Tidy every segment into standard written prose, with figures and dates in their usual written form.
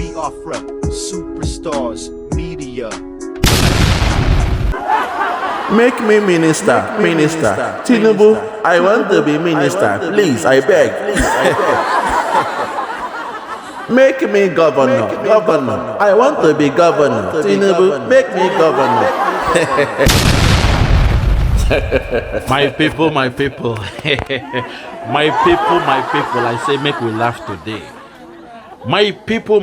Biafra, superstars, media. Make me minister. Tinubu, I want to be minister. Please, I beg. Make me governor. I want to be governor. Tinubu, make me governor. My people. My people, I say make we laugh today. My people,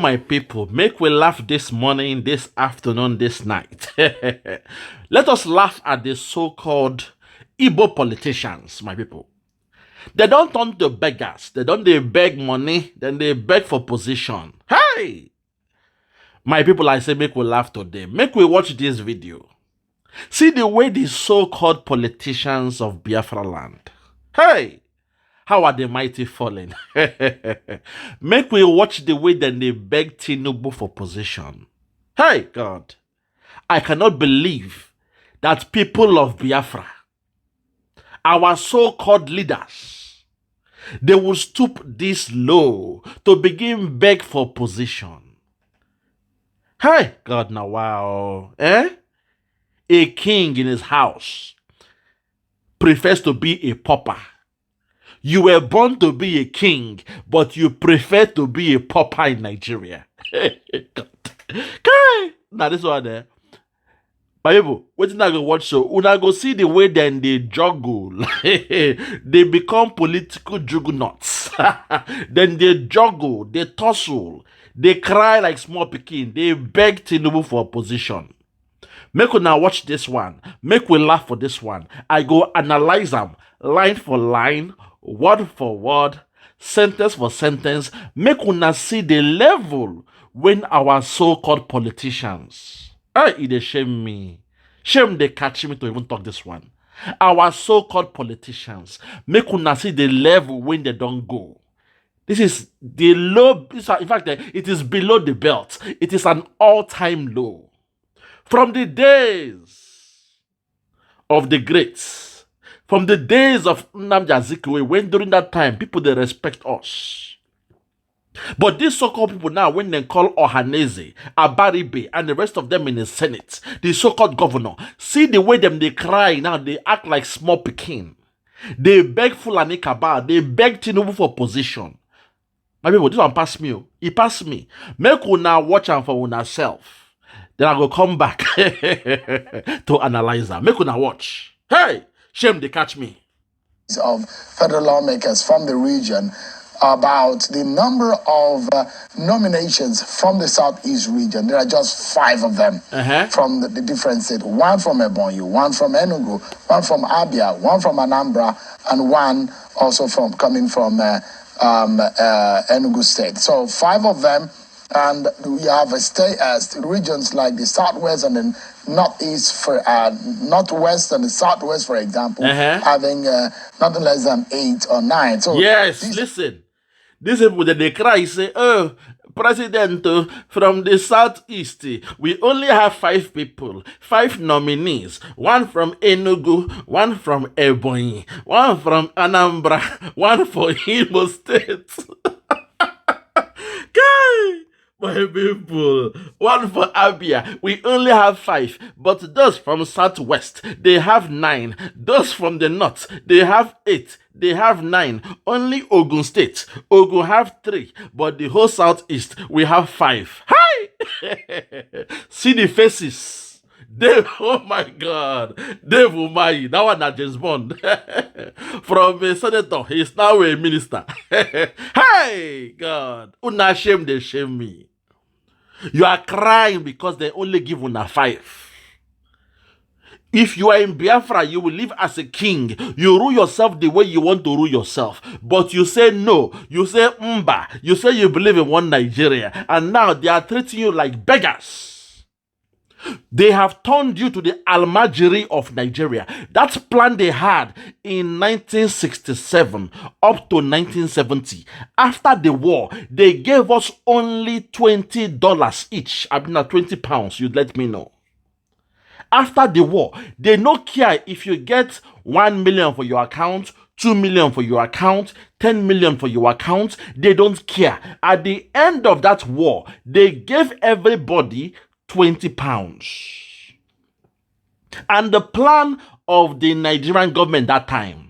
make we laugh this morning, this afternoon, this night. Let us laugh at the so-called Igbo politicians, my people. They don't turn to beggars. They don't beg money, then they beg for position. Hey! My people, I say make we laugh today. Make we watch this video. See the way these so-called politicians of Biafra land. Hey! How are the mighty fallen? Make we watch the way that they beg Tinubu for position. Hey, God. I cannot believe that people of Biafra, our so-called leaders, they will stoop this low to begin beg for position. Hey, God, now wow. A king in his house prefers to be a pauper. You were born to be a king, but you prefer to be a pauper in Nigeria. Now this one there. My people, what did I go watch so? Una go see the way then they juggle. They become political juggernauts. Then they juggle, they tussle, they cry like small pikin. They beg Tinubu for opposition. Make una watch this one. Make we laugh for this one. I go analyze them line for line, word for word, sentence for sentence. Make una see the level when our so-called politicians. It shame me. Shame they catch me to even talk this one. Our so-called politicians. Make una see the level when they don't go. This is the low. In fact, it is below the belt. It is an all-time low. From the days of the greats, from the days of Nnamdi Azikiwe, when during that time, people, they respect us. But these so-called people now, when they call Ohaneze, Abaribe, and the rest of them in the Senate, the so-called governor, see the way them they cry now, they act like small pikin. They beg Fulani Kabal, they beg Tinubu for position. My people, this one pass me. He pass me. Make una watch am for una self. Then I go come back to analyze that. Make una watch. Hey! Shame they catch me. Of federal lawmakers from the region about the number of nominations from the Southeast region. There are just 5 of them from the different states. 1 from Ebonyi, 1 from Enugu, 1 from Abia, 1 from Anambra, and 1 also coming from Enugu State. So 5 of them. And we have regions like the Southwest and the Northeast, Northwest and the Southwest, for example, having nothing less than 8 or 9. So yes, listen. These people that they cry say, "Oh, President from the Southeast, we only have 5 people, 5 nominees. 1 from Enugu, 1 from Ebonyi, 1 from Anambra, 1 for Imo State." My people, 1 for Abia, we only have 5, but those from Southwest, they have 9. Those from the North, they have 8, they have 9. Only Ogun State, Ogun have 3, but the whole Southeast, we have 5. Hi! See the faces. Dave, oh my God, Dave Umahi, that one is James Bond. From a senator, he is now a minister. Hey, God, una shame, they shame me. You are crying because they only give una 5. If you are in Biafra, you will live as a king. You rule yourself the way you want to rule yourself. But you say no. You say mba. You say you believe in one Nigeria. And now they are treating you like beggars. They have turned you to the Almajiri of Nigeria. That plan they had in 1967 up to 1970. After the war, they gave us only $20 each. I mean, £20, you'd let me know. After the war, they don't care if you get 1 million for your account, 2 million for your account, 10 million for your account. They don't care. At the end of that war, they gave everybody 20 pounds. And the plan of the Nigerian government that time,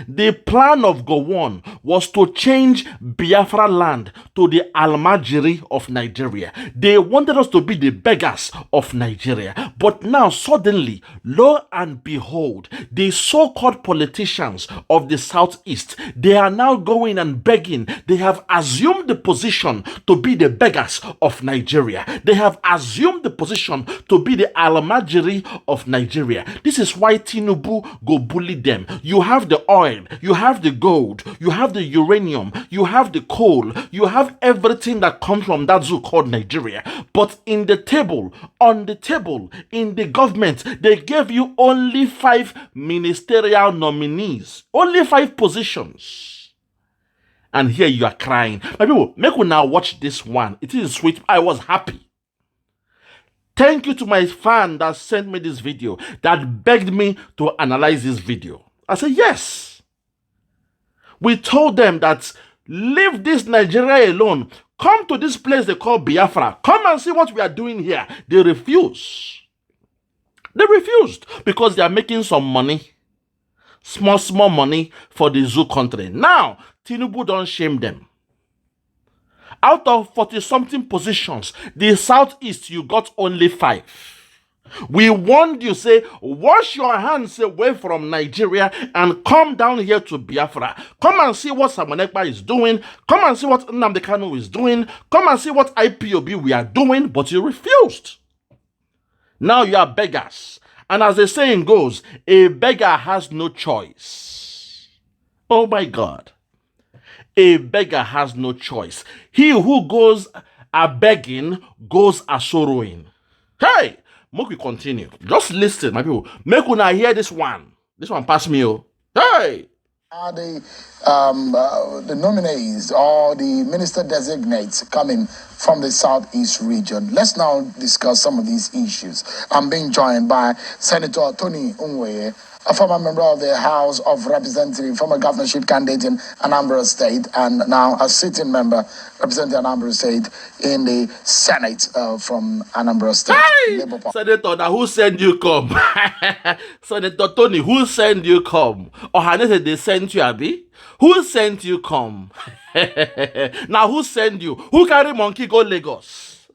the plan of Gowon was to change Biafra land to the Almajiri of Nigeria. They wanted us to be the beggars of Nigeria. But now suddenly, lo and behold, the so-called politicians of the Southeast, they are now going and begging. They have assumed the position to be the beggars of Nigeria. They have assumed the position to be the Almajiri of Nigeria. This is why Tinubu go bully them. You have the oil, you have the gold, you have the uranium, you have the coal, you have everything that comes from that zoo called Nigeria. But in the table, on the table, in the government, they gave you only 5 ministerial nominees, only 5 positions. And here you are crying. My people, make we now watch this one. It is sweet. I was happy. Thank you to my fan that sent me this video, that begged me to analyze this video. I said, yes. We told them that leave this Nigeria alone. Come to this place they call Biafra. Come and see what we are doing here. They refuse. They refused because they are making some money. Small money for the zoo country. Now, Tinubu don't shame them. Out of 40-something positions, the Southeast, you got only 5. We warned you, say, wash your hands away from Nigeria and come down here to Biafra. Come and see what Ekpa is doing. Come and see what Nnamdi Kanu is doing. Come and see what IPOB we are doing. But you refused. Now you are beggars. And as the saying goes, a beggar has no choice. Oh my God. A beggar has no choice. He who goes a-begging goes a-sorrowing. Hey! Make we continue. Just listen, my people. Make una hear this one. This one pass me, oh. Hey! Are the nominees or the minister designates coming from the Southeast region? Let's now discuss some of these issues. I'm being joined by Senator Tony Unweye, a former member of the House of Representatives, former governorship candidate in Anambra State, and now a sitting member representing Anambra State in the Senate from Anambra State. Hey! Senator, now who send you come? Senator Tony, who send you come? Or Hanese, they sent you, Abi? Who sent you come? Now who send you? Who carry monkey go Lagos?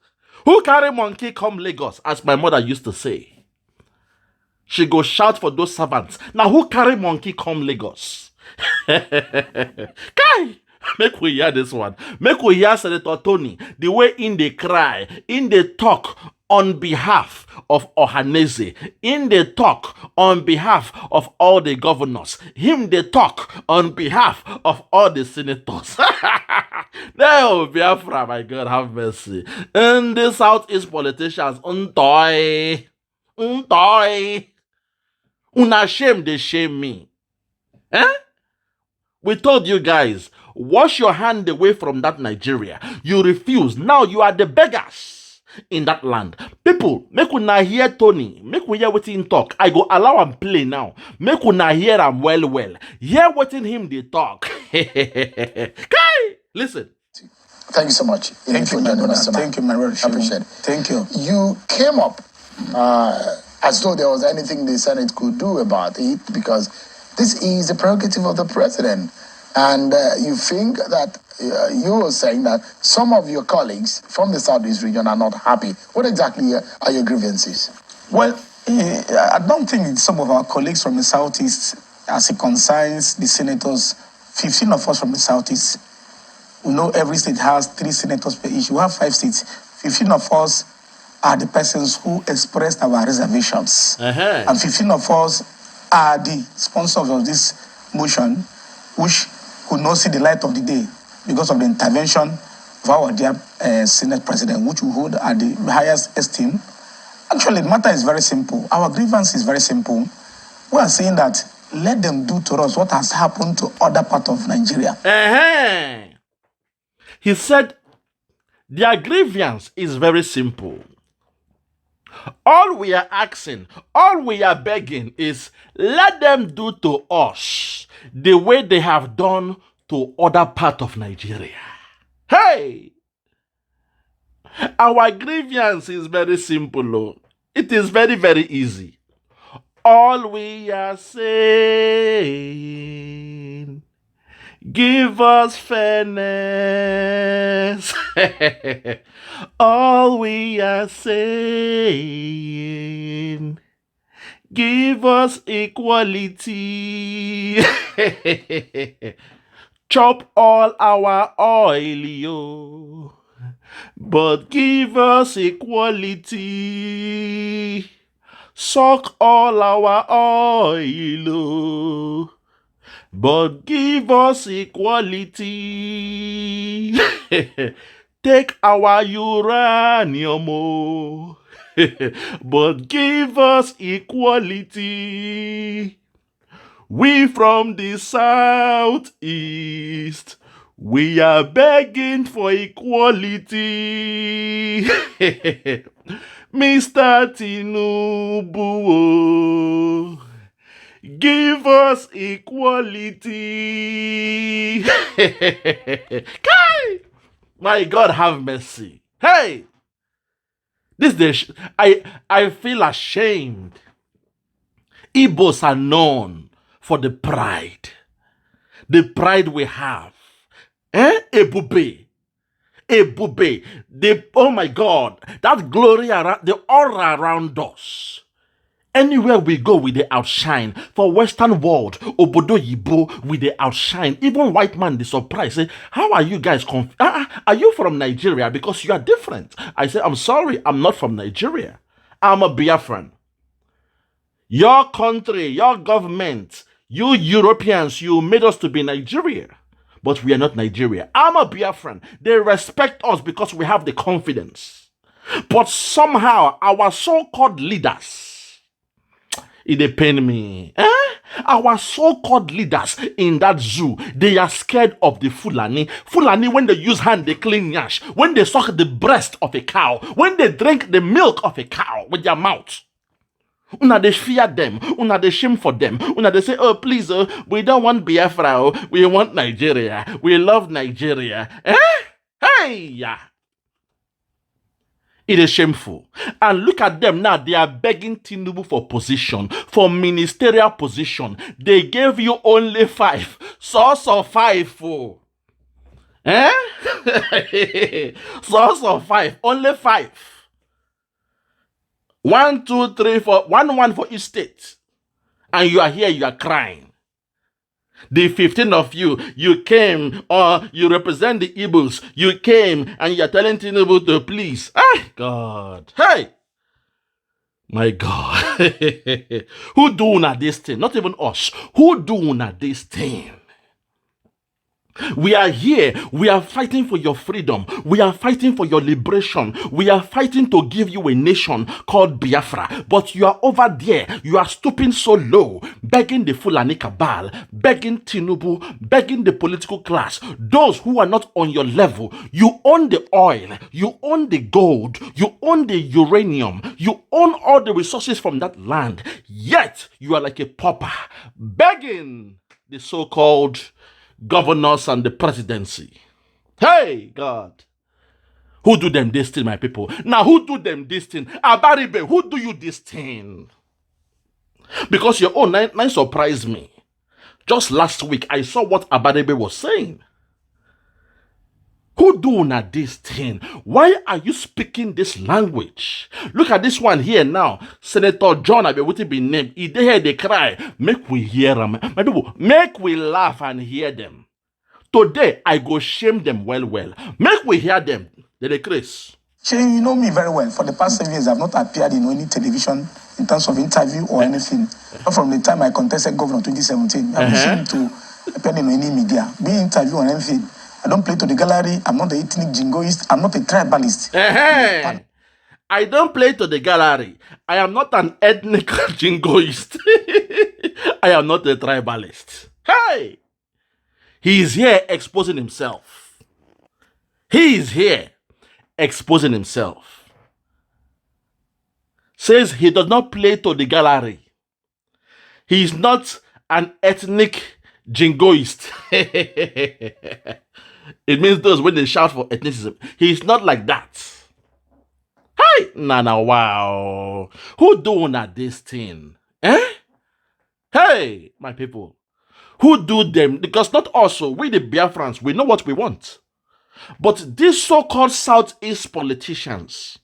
Who carry monkey come Lagos? As my mother used to say. She go shout for those servants. Now who carry monkey come Lagos? Kai! Make we hear this one. Make we hear Senator Tony, the way in they cry, in they talk on behalf of Ohaneze, in they talk on behalf of all the governors, him they talk on behalf of all the senators. No, Biafra, my God, have mercy. And the Southeast politicians, untoy. Una shame, they shame me. Eh? We told you guys, wash your hand away from that Nigeria. You refuse. Now you are the beggars in that land. People, make una hear Tony. Make we hear what him talk. I go allow him play now. Make una hear him well. Hear what in him they talk. Okay, listen. Thank you so much. Thank you, Thank you, my brother. I appreciate it. Thank you. You came up as though there was anything the Senate could do about it, because this is the prerogative of the president. And you think that you were saying that some of your colleagues from the Southeast region are not happy. What exactly are your grievances? Well, I don't think some of our colleagues from the Southeast, as it concerns the senators, 15 of us from the Southeast, we know every state has 3 senators per issue. We have 5 states. 15 of us are the persons who expressed our reservations. And 15 of us are the sponsors of this motion, which could not see the light of the day because of the intervention of our dear Senate President, which we hold at the highest esteem. Actually, the matter is very simple. Our grievance is very simple. We are saying that let them do to us what has happened to other parts of Nigeria. He said their grievance is very simple. All we are asking, all we are begging is let them do to us the way they have done to other part of Nigeria. Hey! Our grievance is very simple. Oh. It is very, very easy. All we are saying, give us fairness. All we are saying, give us equality. Chop all our oil, yo. But give us equality. Suck all our oil, oh. But give us equality. Take our uranium, oh. But give us equality. We from the southeast, we are begging for equality. Mr. Tinubu, give us equality. My God, have mercy. Hey, I feel ashamed. Igbos are known for the pride we have. Ebube. Oh my God, that glory around, the aura around us. Anywhere we go, we they outshine. For Western world, Obodo Yibo, we they outshine. Even white man, they surprised. Say, how are you guys are you from Nigeria? Because you are different. I said, I'm sorry, I'm not from Nigeria. I'm a Biafran. Your country, your government, you Europeans, you made us to be Nigeria. But we are not Nigeria. I'm a Biafran. They respect us because we have the confidence. But somehow, our so-called leaders, it pain me. Our so-called leaders in that zoo, they are scared of the Fulani. Fulani, when they use hand, they clean yash. When they suck the breast of a cow. When they drink the milk of a cow with their mouth. Una they fear them, una they shame for them, una they say, oh please, we don't want Biafra, we want Nigeria, we love Nigeria. Hey, yeah. It is shameful. And look at them now, they are begging Tinubu for position, for ministerial position. They gave you only 5. Source of 5, fool. Source of 5, only 5. 1, 2, 3, 4, 1 for each state. And you are here, you are crying. The 15 of you, you came, or you represent the Igbos, you came and you are telling Tinubu to please. God. Hey! My God. Who do not this thing? Not even us. Who do not this thing? We are here. We are fighting for your freedom. We are fighting for your liberation. We are fighting to give you a nation called Biafra. But you are over there. You are stooping so low, begging the Fulani cabal, begging Tinubu, begging the political class, those who are not on your level. You own the oil. You own the gold. You own the uranium. You own all the resources from that land. Yet, you are like a pauper, begging the so-called governors and the presidency. Hey, God. Who do them this thing, my people? Now, who do them this thing? Abaribe, who do you this thing? Because your own nine surprised me. Just last week, I saw what Abaribe was saying. Who do not this thing? Why are you speaking this language? Look at this one here now. Senator John Abiwuti be named. If they hear they cry, make we hear them. My people, make we laugh and hear them. Today, I go shame them well. Make we hear them. They Chris. You know me very well. For the past 7 years, I've not appeared in any television in terms of interview or anything. Not from the time I contested governor 2017. I've been ashamed to appear in any media, be interview or anything. I don't play to the gallery. I'm not an ethnic jingoist. I'm not a tribalist. I don't play to the gallery. I am not an ethnic jingoist. I am not a tribalist. Hey! He is here exposing himself. He is here exposing himself. says he does not play to the gallery. He is not an ethnic jingoist. It means those when they shout for ethnicism. He is not like that. Hey, Nana, wow. Who doing at this thing? Eh? Hey, my people. Who do them? Because not also, we the Biafrans, we know what we want. But these so-called Southeast politicians,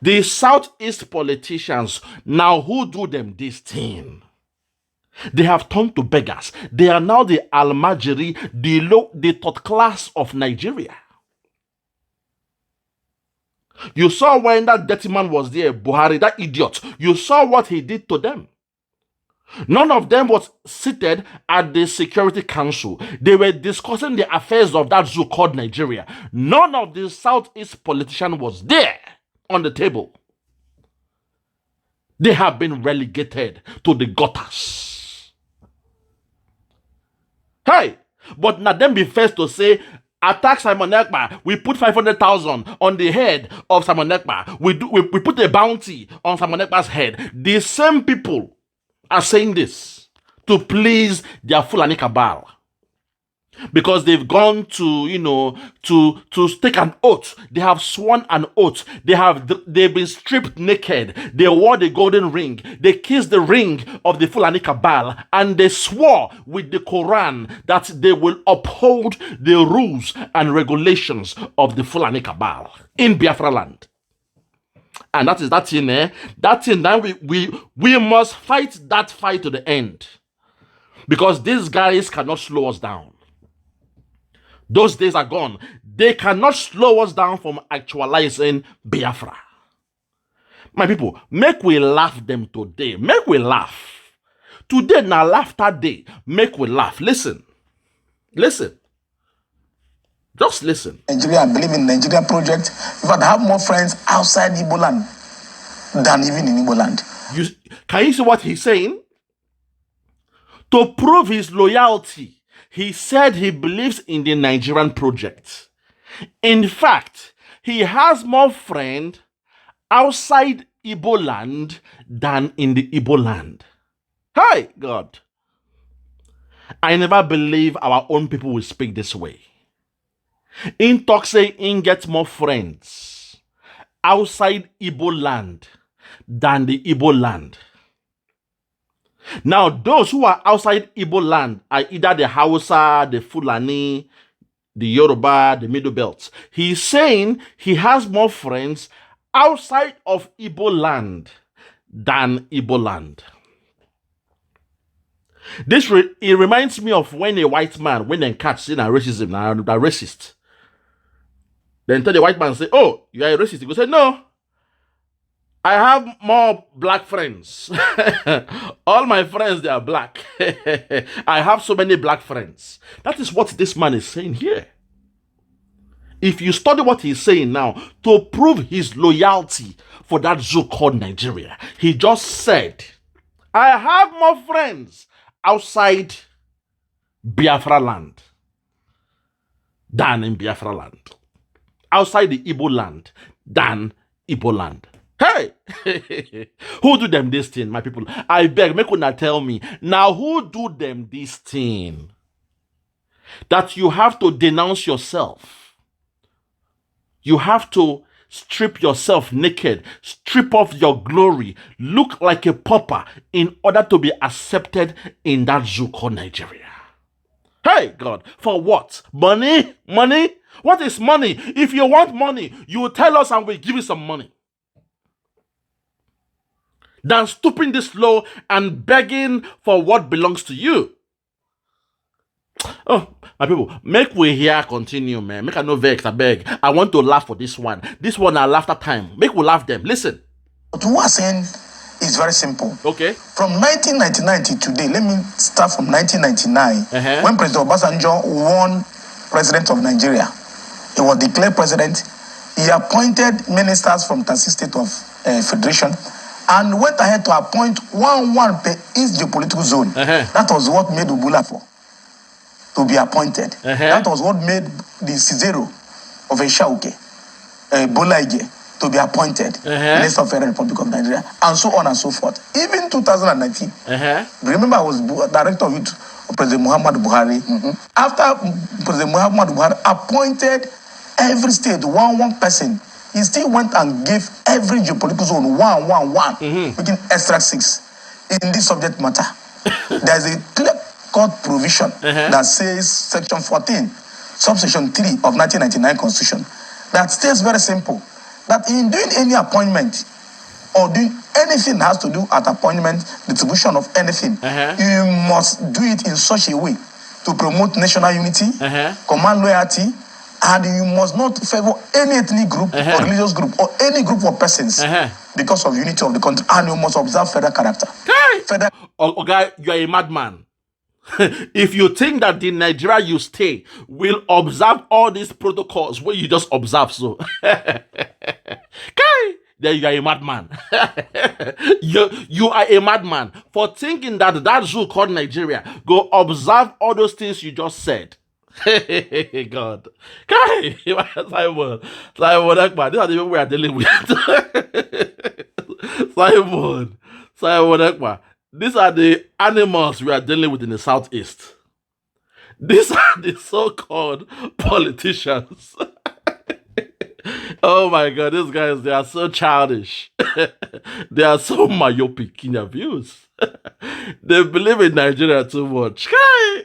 the Southeast politicians, now who do them this thing? They have turned to beggars. They are now the Almajiri, the third class of Nigeria. You saw when that dirty man was there, Buhari, that idiot. You saw what he did to them. None of them was seated at the Security Council. They were discussing the affairs of that zoo called Nigeria. None of the Southeast politician was there on the table. They have been relegated to the gutters. Hey, but not them be first to say, attack Simon Ekpa. We put 500,000 on the head of Simon Ekpa. We put a bounty on Simon Ekpa's head. The same people are saying this to please their Fulani cabal. Because they've gone to, to take an oath. They have sworn an oath. They've been stripped naked. They wore the golden ring. They kissed the ring of the Fulani cabal. And they swore with the Quran that they will uphold the rules and regulations of the Fulani cabal in Biafra land. And that is that thing, That thing, then we must fight that fight to the end. Because these guys cannot slow us down. Those days are gone. They cannot slow us down from actualizing Biafra. My people, make we laugh them today. Make we laugh. Today, now laughter day. Make we laugh. Listen. Listen. Just listen. Nigeria, I believe in Nigeria project. In fact, I have more friends outside Igbo land than even in Igbo land. Can you see what he's saying? To prove his loyalty, he said he believes in the Nigerian project. In fact, he has more friends outside Igbo land than in the Igbo land. Hi, God. I never believe our own people will speak this way. In talk say in get more friends outside Igbo land than the Igbo land. Now, those who are outside Igbo land are either the Hausa, the Fulani, the Yoruba, the Middle Belt. He's saying he has more friends outside of Igbo land than Igbo land. It reminds me of when a white man, when they catch in a racism, now they're racist. Then tell the white man, say, oh, you are a racist. He go say, no, I have more black friends. All my friends, they are black. I have so many black friends. That is what this man is saying here. If you study what he's saying now, to prove his loyalty for that zoo called Nigeria, he just said, I have more friends outside Biafra land than in Biafra land. Outside the Igbo land than Igbo land. Hey! Who do them this thing, my people? I beg, make una tell me. Now, who do them this thing? That you have to denounce yourself. You have to strip yourself naked. Strip off your glory. Look like a pauper in order to be accepted in that zoo called Nigeria. Hey, God, for what? Money? Money? What is money? If you want money, you will tell us and we'll give you some money. Than stooping this low and begging for what belongs to you. Oh, my people, make we here continue, man. Make I no vex, I beg. I want to laugh for this one. This one I laugh at time. Make we laugh them. Listen. What we are saying is very simple. Okay. From 1999 to today, let me start from 1999, when President Obasanjo won President of Nigeria. He was declared president. He appointed ministers from 30 states of Federation and went ahead to appoint one per each geopolitical zone. That was what made Ubula to be appointed. That was what made the Cizero of Eshauke, Bolaige, to be appointed Minister of Federal Republic of Nigeria, and so on and so forth. Even 2019, remember I was Director of Youth of President Muhammadu Buhari. After President Muhammadu Buhari appointed every state one person, he still went and gave every geopolitical zone one, making extra 6 in this subject matter. There's a clear-cut provision that says Section 14, Subsection 3 of 1999 Constitution, that states very simple, that in doing any appointment or doing anything that has to do at appointment, distribution of anything, you must do it in such a way to promote national unity, command loyalty, and you must not favor any ethnic group or religious group or any group of persons because of unity of the country, and you must observe federal character. Okay, you are a madman. If you think that the Nigeria you stay will observe all these protocols where you just observe so, okay, then you are a madman. you are a madman for thinking that that zoo called Nigeria go observe all those things you just said. God, okay, Simon, Ekpa, these are the people we are dealing with. Simon, Ekpa. These are the animals we are dealing with in the Southeast. These are the so-called politicians. Oh my God, these guys, they are so childish. They are so myopic in their views. They believe in Nigeria too much.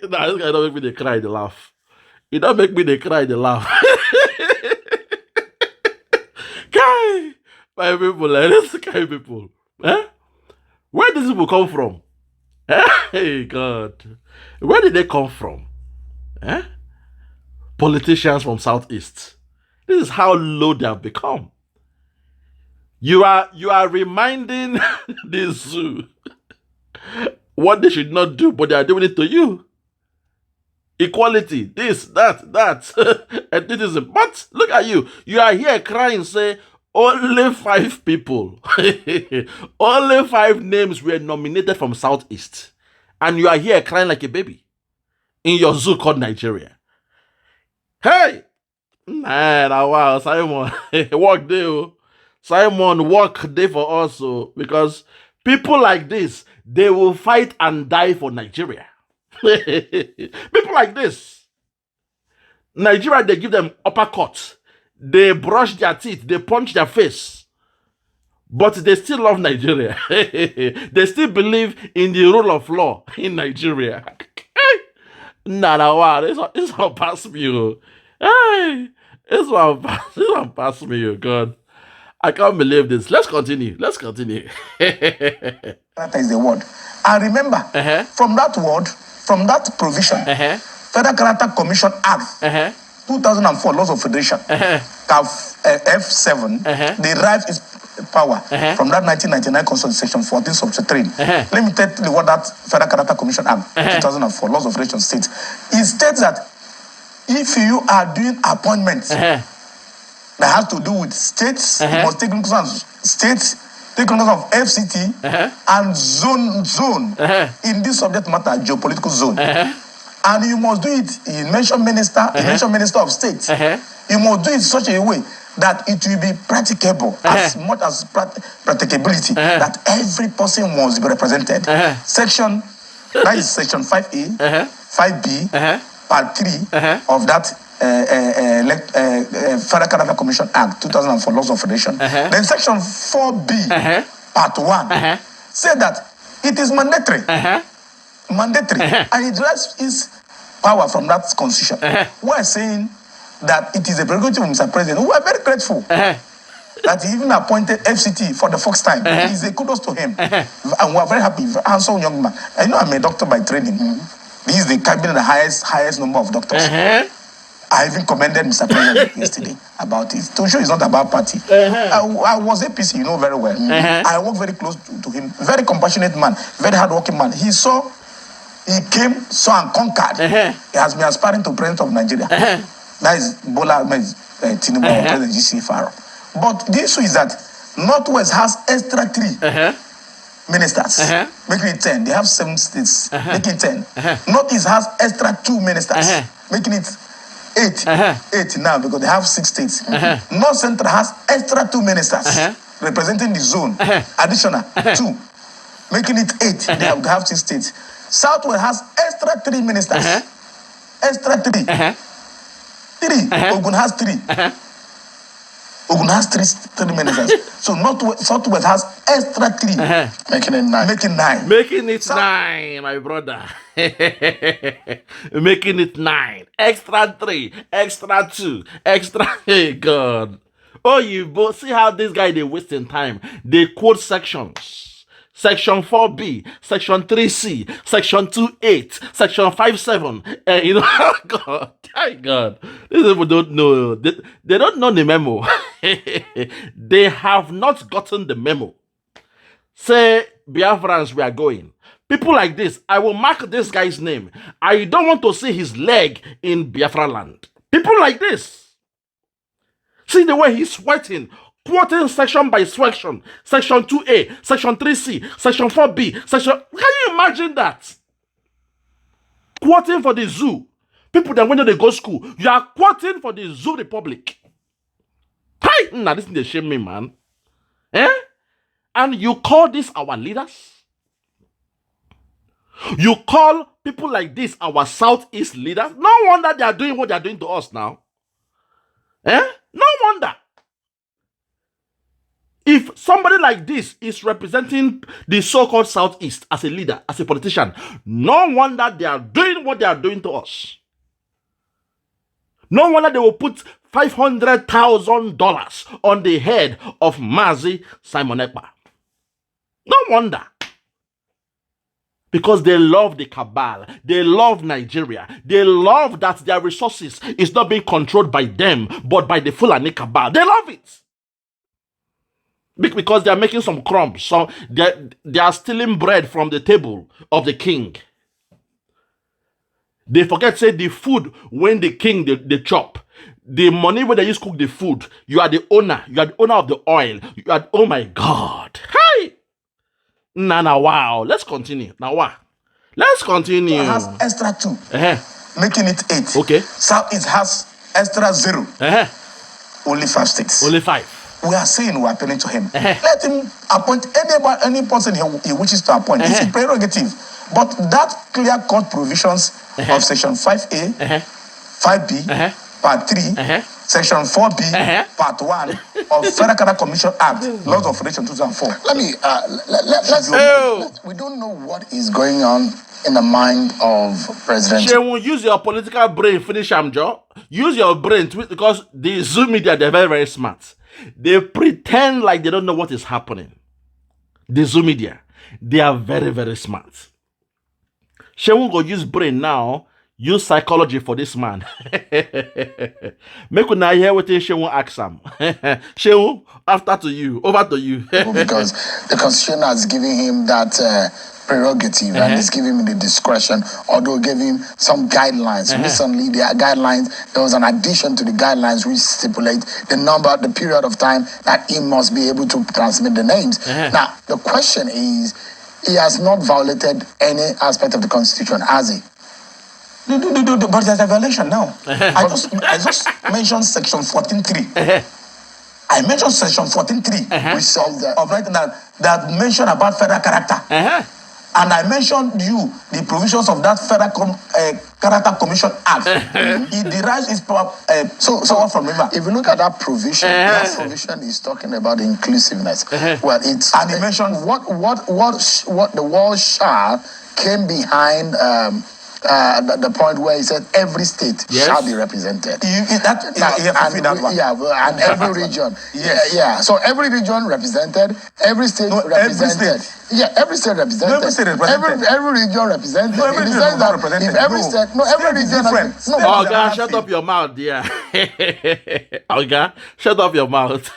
Nah, this guy don't make me they cry, they laugh. He don't make me they cry, they laugh. My people, like this kind of people. Where did these people come from? Hey, God. Where did they come from? Politicians from Southeast. This is how low they have become. You are reminding the zoo what they should not do, but they are doing it to you. Equality, this, that, ethnicism. But look at you. You are here crying, say, only 5 people, only 5 names were nominated from Southeast. And you are here crying like a baby in your zoo called Nigeria. Hey! Man, wow, Simon, work day. Simon, work day for us. Because people like this, they will fight and die for Nigeria. People like this. Nigeria, they give them uppercuts. They brush their teeth, they punch their face, but they still love Nigeria. They still believe in the rule of law in Nigeria. Wow, this one pass me. Hey, this one pass me, God. I can't believe this. Let's continue. That is the word. And remember, from that word, from that provision, Federal Character Commission Act, 2004 Laws of Federation, F7, derived its power from that 1999 Constitution, Section 14, Subsection 3. Let me tell you what that Federal Character Commission Act, 2004 Laws of Federation states. It states that if you are doing appointments that has to do with states, you must take into account states, take into account of FCT and zone in this subject matter, geopolitical zone. And you must do it, you mentioned minister, you mentioned Minister of State. You must do it in such a way that it will be practicable, as much as practicability, that every person must be represented. That is Section 5A, 5B, Part 3 of that Federal Character Commission Act, 2004 Laws of Federation. Then Section 4B, Part 1, said that it is mandatory. And it derives its power from that constitution. We are saying that it is a prerogative of Mr. President. We are very grateful that he even appointed FCT for the first time. It is a kudos to him. And we are very happy. Handsome young man. I know I'm a doctor by training. This is the cabinet, the highest number of doctors. I even commended Mr. President yesterday about it. To show it's not about party. I was APC, you know very well. I work very close to him. Very compassionate man, very hardworking man. He came, saw and conquered. He has been aspiring to president of Nigeria. That is Bola Tinubu, President GC Pharaoh. But the issue is that Northwest has extra 3 ministers, making it 10. They have 7 states, making it 10. Northeast has extra 2 ministers, making it 8. 8 now because they have 6 states. North Central has extra 2 ministers representing the zone. Additional 2, making it 8. They have 6 states. Southwest has extra 3 ministers. Extra 3. 3. Ogun has 3. Ogun has 3 ministers. So Southwest has extra 3. Making it 9. Making 9. Making it 9, my brother. Making it 9. Extra 3. Extra 2. Extra. Hey, God. Oh, you both see how this guy, they wasting time. They quote sections. Section 4B, Section 3C, Section 28, Section 57. You know, God, thank God. These people don't know. They don't know the memo. They have not gotten the memo. Say, Biafrans, we are going. People like this, I will mark this guy's name. I don't want to see his leg in Biafra land. People like this. See the way he's sweating. Quoting section by section. Section 2A, Section 3C, Section 4B, Section... Can you imagine that? Quoting for the zoo. People that when they go school, you are quoting for the zoo republic. Hi! Nah, this is the shame me, man. Eh? And you call this our leaders? You call people like this our Southeast leaders? No wonder they are doing what they are doing to us now. Eh? No wonder. If somebody like this is representing the so-called Southeast as a leader, as a politician, no wonder they are doing what they are doing to us. No wonder they will put $500,000 on the head of Mazi Simon Ekpa. No wonder. Because they love the cabal. They love Nigeria. They love that their resources is not being controlled by them, but by the Fulani cabal. They love it. Because they are making some crumbs. So they are stealing bread from the table of the king. They forget, say, the food when the king, they chop. The money when they use cook the food, you are the owner. You are the owner of the oil. You are, oh my God. Hi! Nah, wow. Let's continue. Now, wow. Let's continue. It has extra 2. Making it 8. Okay. Southeast has extra 0. Only 5 states. Only 5. We are saying we are appealing to him. Let him appoint any person he wishes to appoint. It's a prerogative. But that clear cut provisions of Section 5A, 5B, Part 3, Section 4B, Part 1 of Federal Capital Commission Act, Laws of Federation 2004. We don't know what is going on in the mind of President. She will use your political brain, finish him, Joe. Use your brain because the Zoom media, they're very, very smart. They pretend like they don't know what is happening. The Zoom media, they are very, very smart. She won't go use brain now, use psychology for this man. Make una hear what she won't ask him. She won't, over to you. Because the Constitution has given him that prerogative and it's giving him the discretion, although gave him some guidelines. Recently, there are guidelines. There was an addition to the guidelines which stipulate the period of time that he must be able to transmit the names. Now, the question is, he has not violated any aspect of the Constitution, has he? But there's a violation now. I just mentioned Section 14.3. I mentioned Section 14.3, which solves of right now that mentioned about federal character. And I mentioned the provisions of that Federal Character Commission Act. It derives its power from river. If you look at that provision, that provision is talking about inclusiveness. Well, it's and he mentioned what the word shall came behind the point where he said every state shall be represented. And every region. So every region represented, every state represented. Every state represented. No, every state represented. Every region represented. No, every region is not represented. If every state, every region different. Oh God, shut up your mouth, dear. Oh God, shut up your mouth.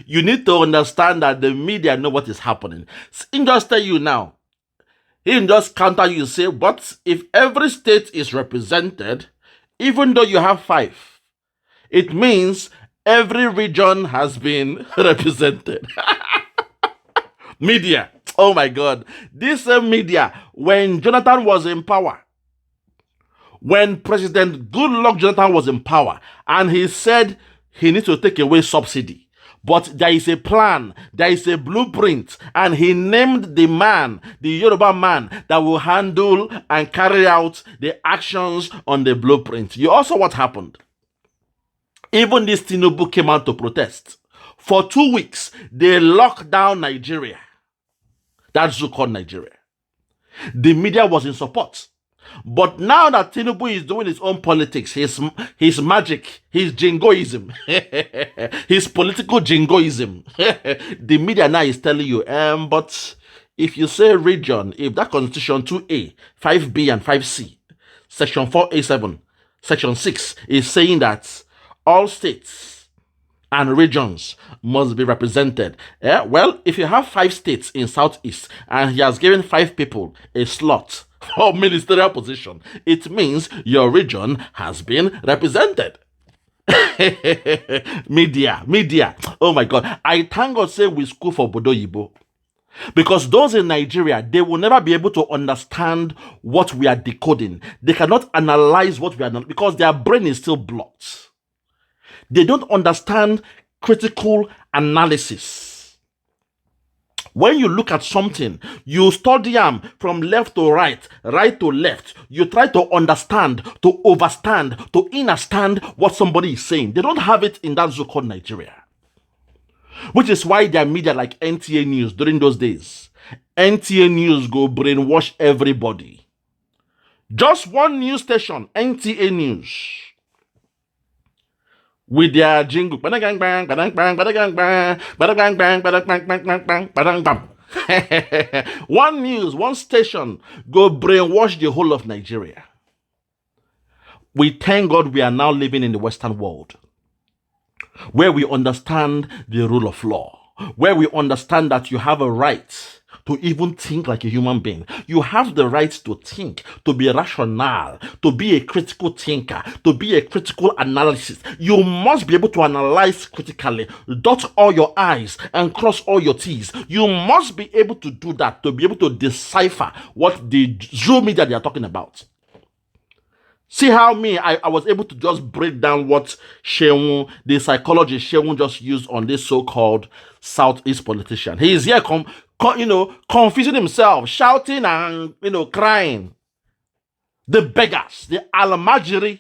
You need to understand that the media know what is happening. In just tell you now. He can just counter you and say, but if every state is represented, even though you have 5, it means every region has been represented. Media. Oh my God. This media, when Jonathan was in power, when President Goodluck Jonathan was in power, and he said he needs to take away subsidy. But there is a plan, there is a blueprint, and he named the man, the Yoruba man, that will handle and carry out the actions on the blueprint. You also what happened? Even this Tinubu came out to protest. For 2 weeks, they locked down Nigeria. That's so-called Nigeria. The media was in support. But now that Tinubu is doing his own politics, his magic, his jingoism, his political jingoism, the media now is telling you, but if you say region, if that Constitution 2A, 5B, and 5C, Section 4A7, Section 6 is saying that all states and regions must be represented. Well, if you have 5 states in Southeast and he has given 5 people a slot for ministerial position, it means your region has been represented. media. Oh my God. I thank God say we school for Bodo Yibo. Because those in Nigeria, they will never be able to understand what we are decoding. They cannot analyze what we are not, because their brain is still blocked. They don't understand critical analysis. When you look at something, you study them from left to right, right to left. You try to understand, to overstand, to understand what somebody is saying. They don't have it in that so-called Nigeria. Which is why their media like NTA News during those days. NTA News go brainwash everybody. Just one news station, NTA News, with their jingle. One news, one station, go brainwash the whole of Nigeria. We thank God we are now living in the Western world, where we understand the rule of law, where we understand that you have a right to even think like a human being. You have the right to think, to be rational, to be a critical thinker, to be a critical analysis. You must be able to analyze critically, dot all your I's and cross all your T's. You must be able to do that, to be able to decipher what the Zoom media they are talking about. See how I was able to just break down what Sheung, the psychologist Sheung, just used on this so-called Southeast politician. He is here, confusing himself, shouting and, crying. The beggars, the Almajiri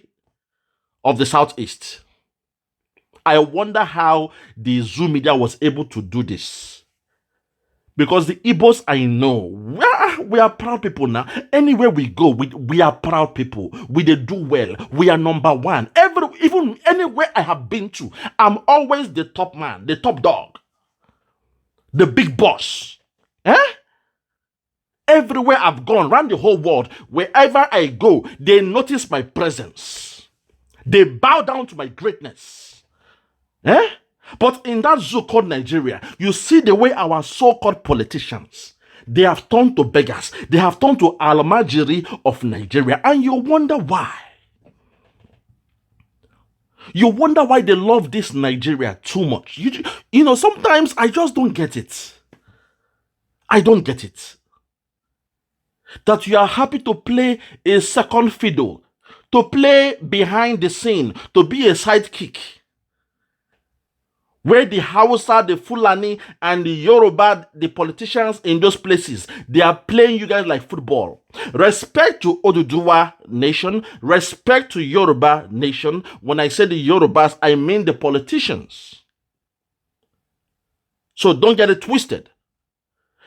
of the Southeast. I wonder how the Zoom media was able to do this. Because the Igbos, I know, we are proud people now. Anywhere we go, we are proud people. We do well. We are number one. Even anywhere I have been to, I'm always the top man, the top dog, the big boss. Everywhere I've gone, around the whole world, wherever I go, they notice my presence. They bow down to my greatness. But in that so-called Nigeria, you see the way our so-called politicians, they have turned to beggars. They have turned to Almajiri of Nigeria. And you wonder why. You wonder why they love this Nigeria too much. Sometimes I just don't get it. I don't get it. That you are happy to play a second fiddle, to play behind the scene, to be a sidekick, where the Hausa, the Fulani, and the Yoruba, the politicians in those places, they are playing you guys like football. Respect to Oduduwa nation, respect to Yoruba nation. When I say the Yorubas, I mean the politicians. So don't get it twisted.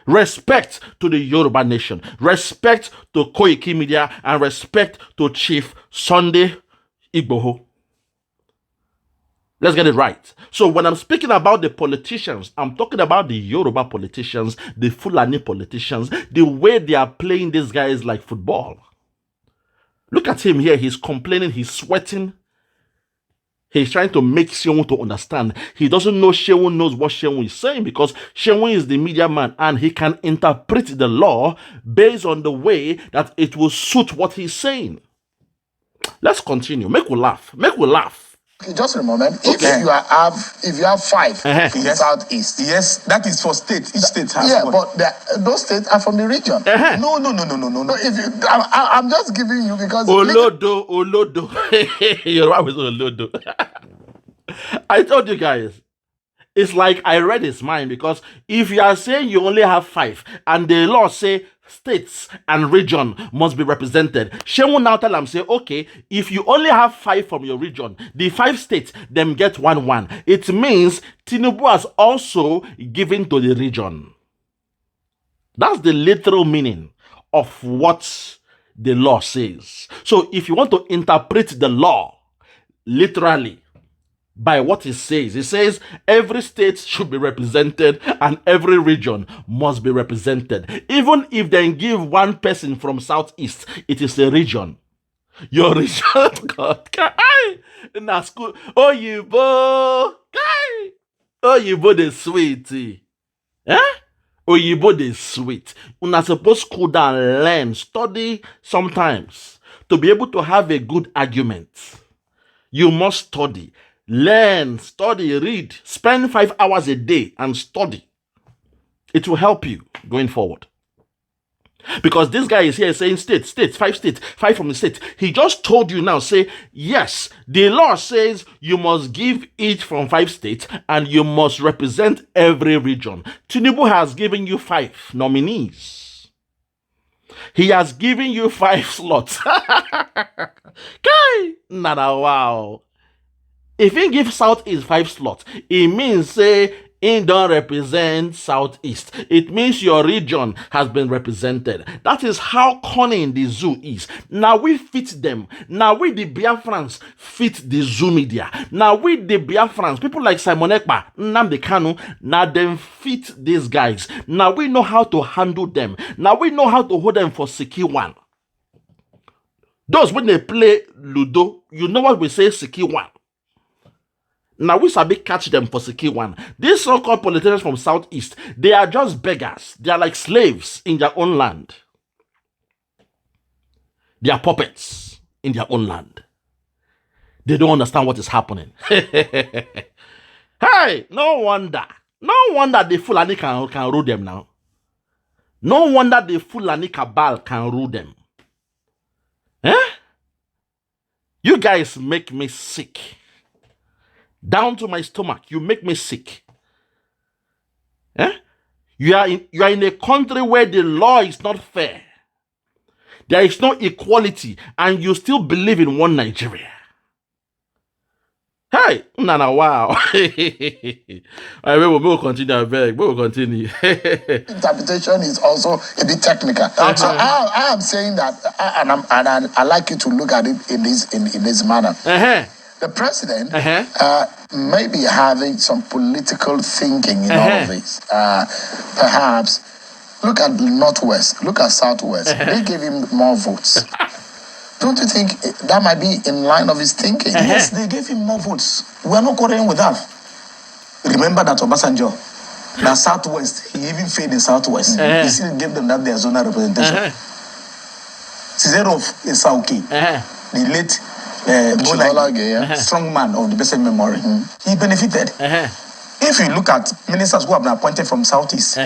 Respect to the Yoruba nation, respect to Koiki Media, and respect to Chief Sunday Igboho. Let's get it right. So when I'm speaking about the politicians, I'm talking about the Yoruba politicians, the Fulani politicians, the way they are playing these guys like football. Look at him here. He's complaining. He's sweating. He's trying to make Sheung to understand. He doesn't know Sheung knows what Sheung is saying, because Sheung is the media man and he can interpret the law based on the way that it will suit what he's saying. Let's continue. Make we laugh. Make we laugh. Okay, just a moment. If you have 5 in the southeast, yes, that is for state. Each state has one. But those states are from the region. No. If you, I'm just giving you because Olodo. You're right with Olodo. I told you guys. It's like I read his mind, because if you are saying you only have 5 and the law say states and region must be represented, she will now tell them, say, okay, if you only have 5 from your region, the 5 states, them get 1. It means Tinubu has also given to the region. That's the literal meaning of what the law says. So if you want to interpret the law literally, by what it says every state should be represented and every region must be represented. Even if they give one person from southeast, it is a region. Your region, God, in our school, Oyibo, Oyibo the sweet, Oyibo the sweet. Una supposed to cool down, learn, study sometimes to be able to have a good argument. You must study. Learn, study, read. Spend 5 hours a day and study. It will help you going forward. Because this guy is here saying states, 5 states, 5 from the state. He just told you now, say, yes, the law says you must give each from 5 states and you must represent every region. Tinubu has given you 5 nominees. He has given you 5 slots. Wow. If he gives Southeast 5 slots, it means, say, he don't represent Southeast. It means your region has been represented. That is how cunning the zoo is. Now we fit them. Now we the Biafrans fit the zoo media. Now we the Biafrans, people like Simon Ekpa, Nnamdi Kanu, now them fit these guys. Now we know how to handle them. Now we know how to hold them for Siki 1. Those when they play Ludo, you know what we say, Siki 1. Now we sabi catch them for Siki 1. These so-called politicians from Southeast, they are just beggars. They are like slaves in their own land. They are puppets in their own land. They don't understand what is happening. Hey, no wonder the Fulani can rule them now. No wonder the Fulani cabal can rule them. You guys make me sick. Down to my stomach. You make me sick. You are in a country where the law is not fair. There is no equality, and you still believe in one Nigeria. Hey, Nana, wow. We will continue, I beg. We will continue. Interpretation is also a bit technical. So I am saying that, and I like you to look at it in this manner. The president may be having some political thinking in all of this. Perhaps, look at the Northwest, look at Southwest. They gave him more votes. Don't you think that might be in line of his thinking? Yes, they gave him more votes. We are not quarreling with that. Remember that Obasanjo, the Southwest, he even failed the Southwest. He still gave them that their zonal representation. Cicero Esauki, the late strong man of the best memory, he benefited. If you look at ministers who have been appointed from Southeast, 2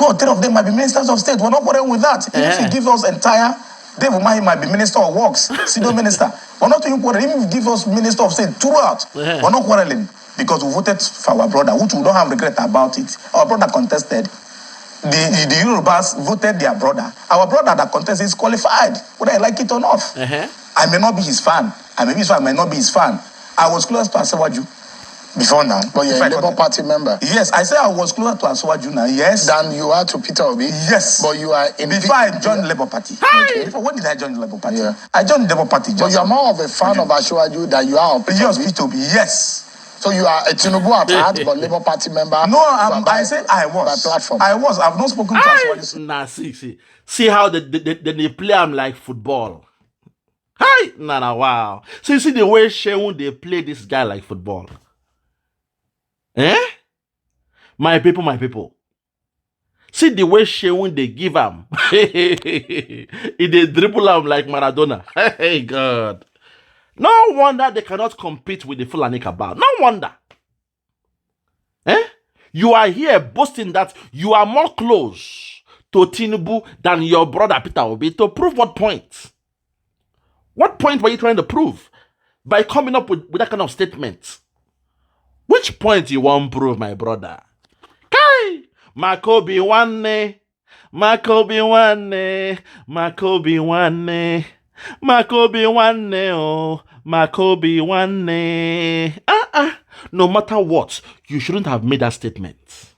or 3 of them might be ministers of state. We're not quarreling with that. If you give us entire, David Umahi might be minister of works, senior minister. We're not even quarreling. Even if you give us minister of state throughout, we're not quarreling because we voted for our brother, which we don't have regret about it. Our brother contested. The Yorubas voted their brother. Our brother that contested is qualified, whether I like it or not. I may not be his fan. I may not be his fan. I was close to Asewaju before now. But you're a Labour Party member. Yes, I said I was closer to Asewaju now. Yes. Than you are to Peter Obi. Yes. But you are in before I joined the Labour Party. Okay. When did I join the Labour Party? I joined the Labour Party. But you're more of a fan of Asewaju than you are of Peter Obi. Yes. So you are a Tinubu at heart, but Labour Party member. No, I said I was. By platform. I was. I've not spoken to Asewaju. Nah, see how they play him like football. Hi, Nana, wow. So you see the way Sheun, they play this guy like football. My people. See the way Sheun, they give him. They dribble him like Maradona. Hey, God. No wonder they cannot compete with the Fulani cabal. No wonder. You are here boasting that you are more close to Tinubu than your brother Peter Obi. To prove what point? What point were you trying to prove by coming up with that kind of statement? Which point you want to prove, my brother? Kai! Makobi wane. Makobi wane. Makobi wane. Makobi wane. Oh. Makobi wane. No matter what, you shouldn't have made that statement.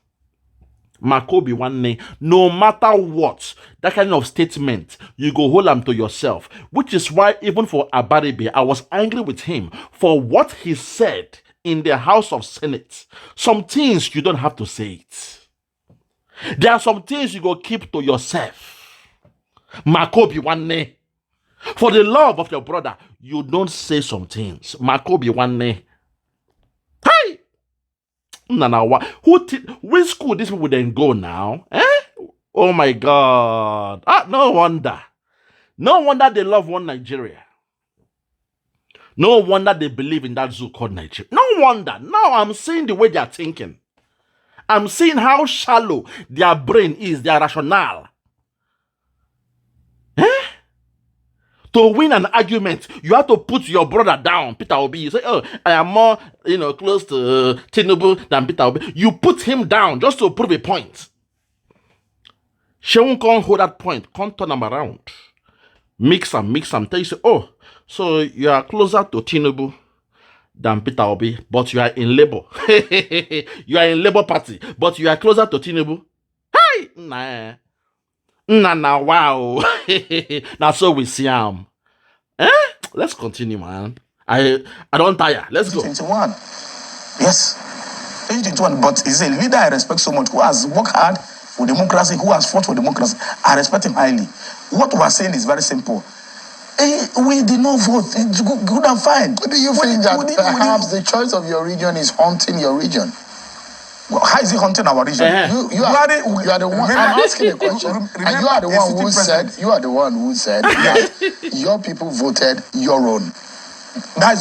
Makobi wane. No matter what, that kind of statement, you go hold them to yourself. Which is why even for Abaribe, I was angry with him for what he said in the House of Senate. Some things you don't have to say it. There are some things you go keep to yourself. Makobi wane. For the love of your brother, you don't say some things. Makobi wane. Hey! Which school these people then go now? Oh my God. No wonder. No wonder they love one Nigeria. No wonder they believe in that zoo called Nigeria. No wonder. Now I'm seeing the way they are thinking. I'm seeing how shallow their brain is, their rationale. To win an argument, you have to put your brother down, Peter Obi. You say, oh, I am more, close to Tinubu than Peter Obi. You put him down just to prove a point. Sheung can't hold that point. Can't turn him around. Mix them. Tell you, say, oh, so you are closer to Tinubu than Peter Obi, but you are in Labour. You are in Labour Party, but you are closer to Tinubu. Hey! Nah, wow. Now so we see him. Let's continue, man. I don't tire. Let's go. 2021. Yes. 2021. But he's a leader I respect so much, who has worked hard for democracy, who has fought for democracy. I respect him highly. What we are saying is very simple. We did not vote. It's good and fine. Do you think that perhaps the choice of your region is haunting your region? Well, how is it haunting our region? You are the one. I'm asking a question. And you are the one who said that your people voted your own. That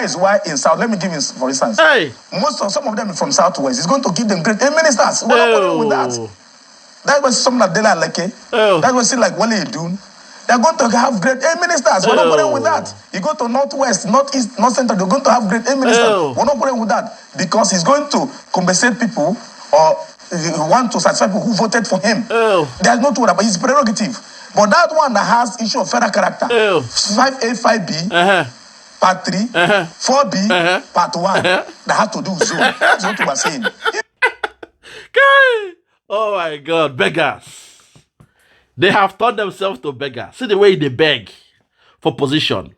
is why in South, let me give you, for instance, some of them from Southwest, it's going to give them great ministers. We're not going with that. That was something like Dela Leke. That was like Wale Edun. They're going to have great ministers. We're not going with that. You go to Northwest, Northeast, North Central, they're going to have great ministers. We're not going with that because he's going to compensate people or want to satisfy people who voted for him. There's no to that, but it's prerogative. But that one that has issue of federal character, 5A, 5B, Part 3, 4B, Part 1, that has to do with Zoom. That's what we're saying. Oh my God, beggars. They have turned themselves to beggars. See the way they beg for position.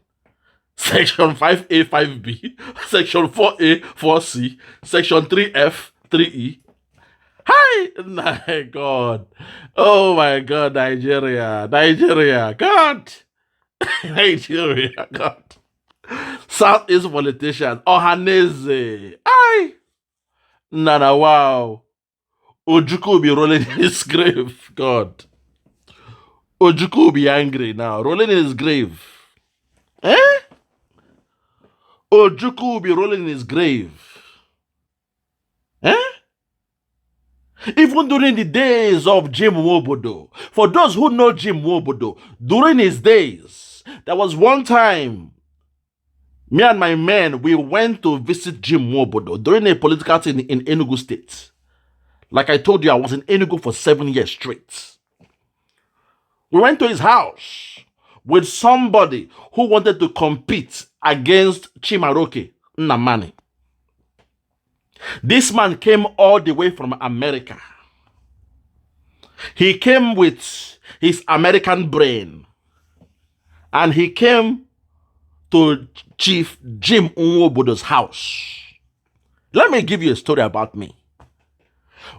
Section 5A, 5B, Section 4A, 4C, Section 3F, 3E. Hi! My God. Oh my God, Nigeria. God. Nigeria, God. Southeast politicians. Ohaneze. Aye. Nana, wow. Ojukwu will be rolling in his grave. God. Ojukwu will be angry now. Rolling in his grave. Ojukwu will be rolling in his grave. Even during the days of Jim Wobodo. For those who know Jim Wobodo, during his days, there was one time, me and my men, we went to visit Jim Wobodo during a political thing in Enugu State. Like I told you, I was in Enugu for 7 years straight. We went to his house with somebody who wanted to compete against Chimaroke Nnamani. This man came all the way from America. He came with his American brain. And he came to Chief Jim Nwobodo's house. Let me give you a story about me.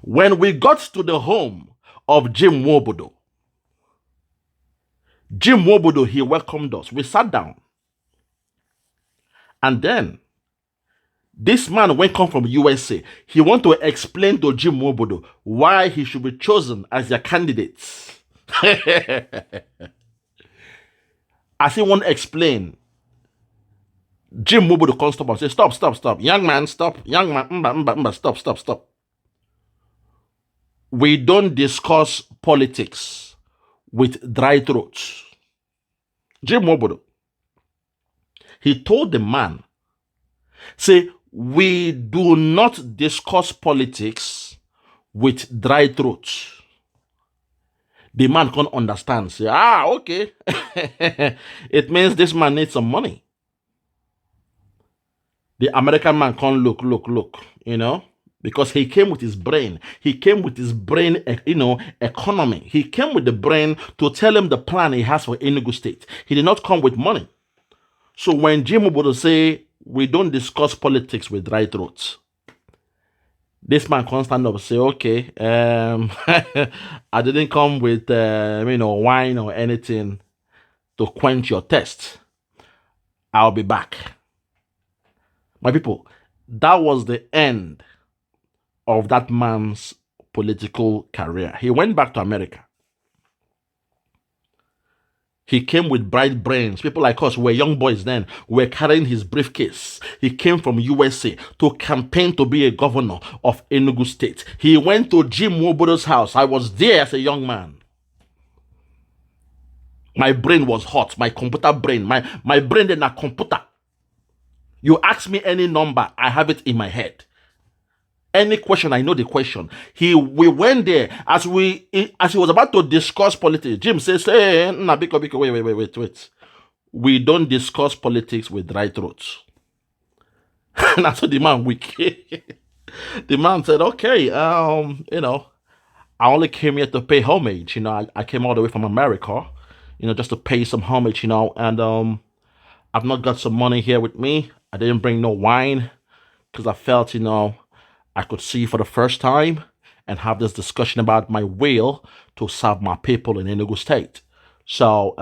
When we got to the home of Jim Nwobodo, he welcomed us. We sat down. And then, this man, when come from USA, he want to explain to Jim Nwobodo why he should be chosen as their candidate. As he want to explain, Jim Mobodo can't stop and say, stop. Young man, stop. Young man, stop. We don't discuss politics with dry throats. Jim Mobodo, he told the man, say, we do not discuss politics with dry throats. The man can't understand. Say, okay. It means this man needs some money. The American man can't look, because he came with his brain. He came with his brain, economy. He came with the brain to tell him the plan he has for Enugu State. He did not come with money. So when Jim Obodo say, we don't discuss politics with dry throats, this man can't stand up and say, okay, I didn't come with, wine or anything to quench your thirst. I'll be back. My people, that was the end of that man's political career. He went back to America. He came with bright brains. People like us, we were young boys then, were carrying his briefcase. He came from USA to campaign to be a governor of Enugu State. He went to Jim Wobodo's house. I was there as a young man. My brain was hot. My computer brain. My brain in a computer. You ask me any number, I have it in my head. Any question, I know the question. We went there as he was about to discuss politics. Jim says, hey, wait. We don't discuss politics with dry throats. And that's what the man weak. The man said, okay, I only came here to pay homage. I came all the way from America, just to pay some homage, and I've not got some money here with me. I didn't bring no wine because I felt, I could see for the first time and have this discussion about my will to serve my people in Enugu State. So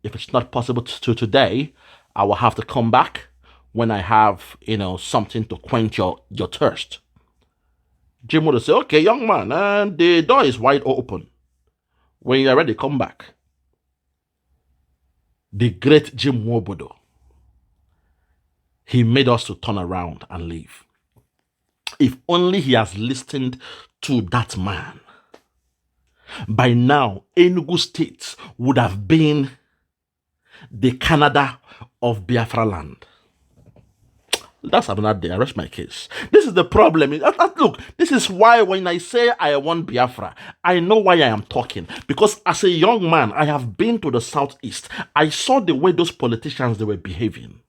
if it's not possible to today, I will have to come back when I have, something to quench your thirst. Jim would say, okay, young man, and the door is wide open. When you're ready, come back. The great Jim Wobodo, he made us to turn around and leave. If only he has listened to that man, by now, Enugu State would have been the Canada of Biafra land. That's another day. I rest my case. This is the problem. Look, this is why when I say I want Biafra, I know why I am talking. Because as a young man, I have been to the southeast. I saw the way those politicians, they were behaving.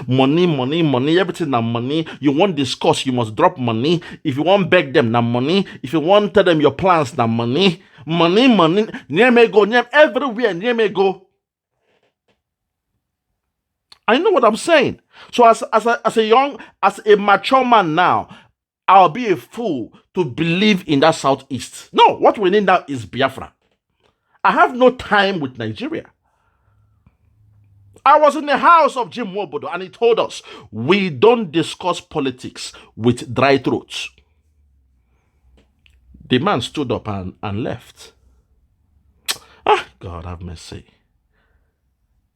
Money, everything na money. You want discuss, you must drop money. If you want beg them, na money. If you want tell them your plans, na money. Money. Near me go, everywhere, near me go. I know what I'm saying. So as a mature man now, I'll be a fool to believe in that southeast. No, what we need now is Biafra. I have no time with Nigeria. I was in the house of Jim Wobodo and he told us, we don't discuss politics with dry throats. The man stood up and left. God have mercy.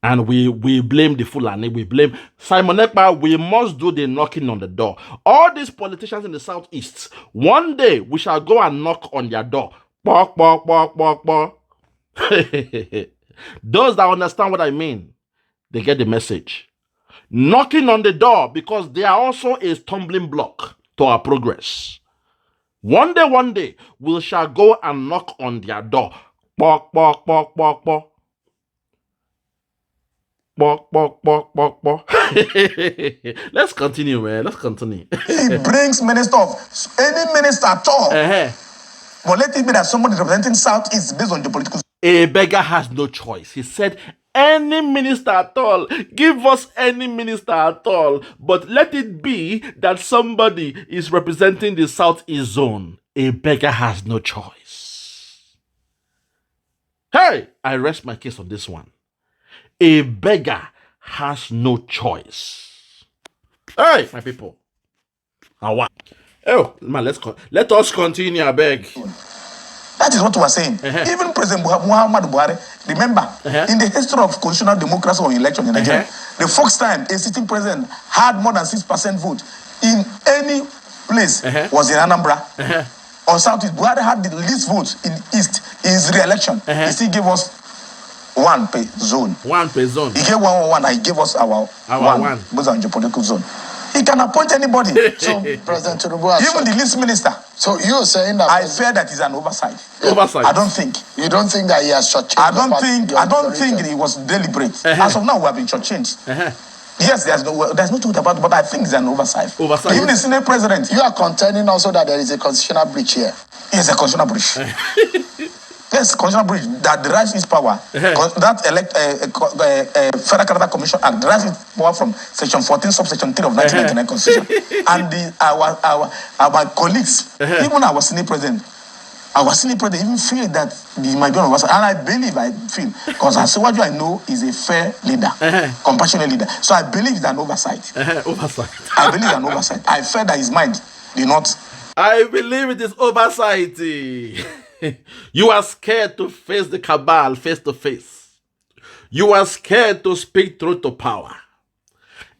And we blame the Fulani, we blame Simon Ekpa. We must do the knocking on the door. All these politicians in the southeast, one day we shall go and knock on their door. Bok. Those that understand what I mean, they get the message. Knocking on the door, because they are also a stumbling block to our progress. One day, we shall go and knock on their door. Bok. Let's continue, man. Let's continue. He brings minister of any minister at all. But let it be that somebody representing Southeast based on the political. A beggar has no choice. He said, any minister at all, give us any minister at all, but let it be that somebody is representing the Southeast zone. A beggar has no choice. Hey, I rest my case on this one. A beggar has no choice. Hey, my people. Oh, man, let us continue, I beg. That is what we are saying. Even President Muhammad Buhari, remember, in the history of constitutional democracy or election in Nigeria, The first time a sitting president had more than 6% vote in any place was in Anambra. On Southeast, Buhari had the least votes in East. His re-election, he still gave us one per zone. One per zone. He gave one, and he gave us our one. Based on geopolitical zone. He can appoint anybody. So, President Tinubu, even the least minister. So you're saying that I fear that is an oversight. Oversight. I don't think. You don't think that he has shortchanged? I don't think it was deliberate. As of now, we have been shortchanged. Yes, there's no truth about it, but I think it's an oversight. Even the Senate president. You are contending also that there is a constitutional breach here. Yes, a constitutional breach. Yes, constitutional breach that derives its power. That Federal Character Commission Act derives its power from Section 14, subsection 3 of 1999 Constitution. And our colleagues, even our Senate president, even feel that he might be on oversight. And I feel, because Asiwaju I know is a fair leader, compassionate leader. So I believe it's an oversight. Oversight. I believe it's an oversight. I felt that his mind did not. I believe it is oversight. You are scared to face the cabal face to face. You are scared to speak truth to power.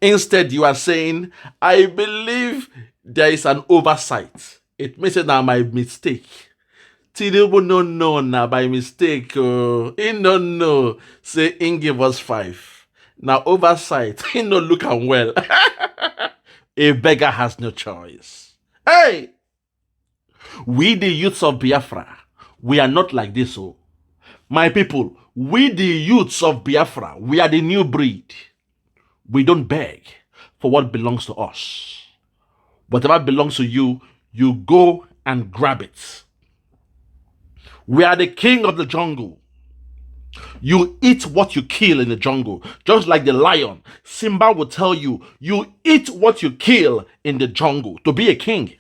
Instead, you are saying, I believe there is an oversight. It means that my mistake. Tinubu no na by mistake. He no say in give us 5. Now oversight. He no look am well. A beggar has no choice. Hey, we the youths of Biafra, we are not like this. Oh, my people, we the youths of Biafra, we are the new breed. We don't beg for what belongs to us. Whatever belongs to you, you go and grab it. We are the king of the jungle. You eat what you kill in the jungle. Just like the lion, Simba will tell you, you eat what you kill in the jungle to be a king.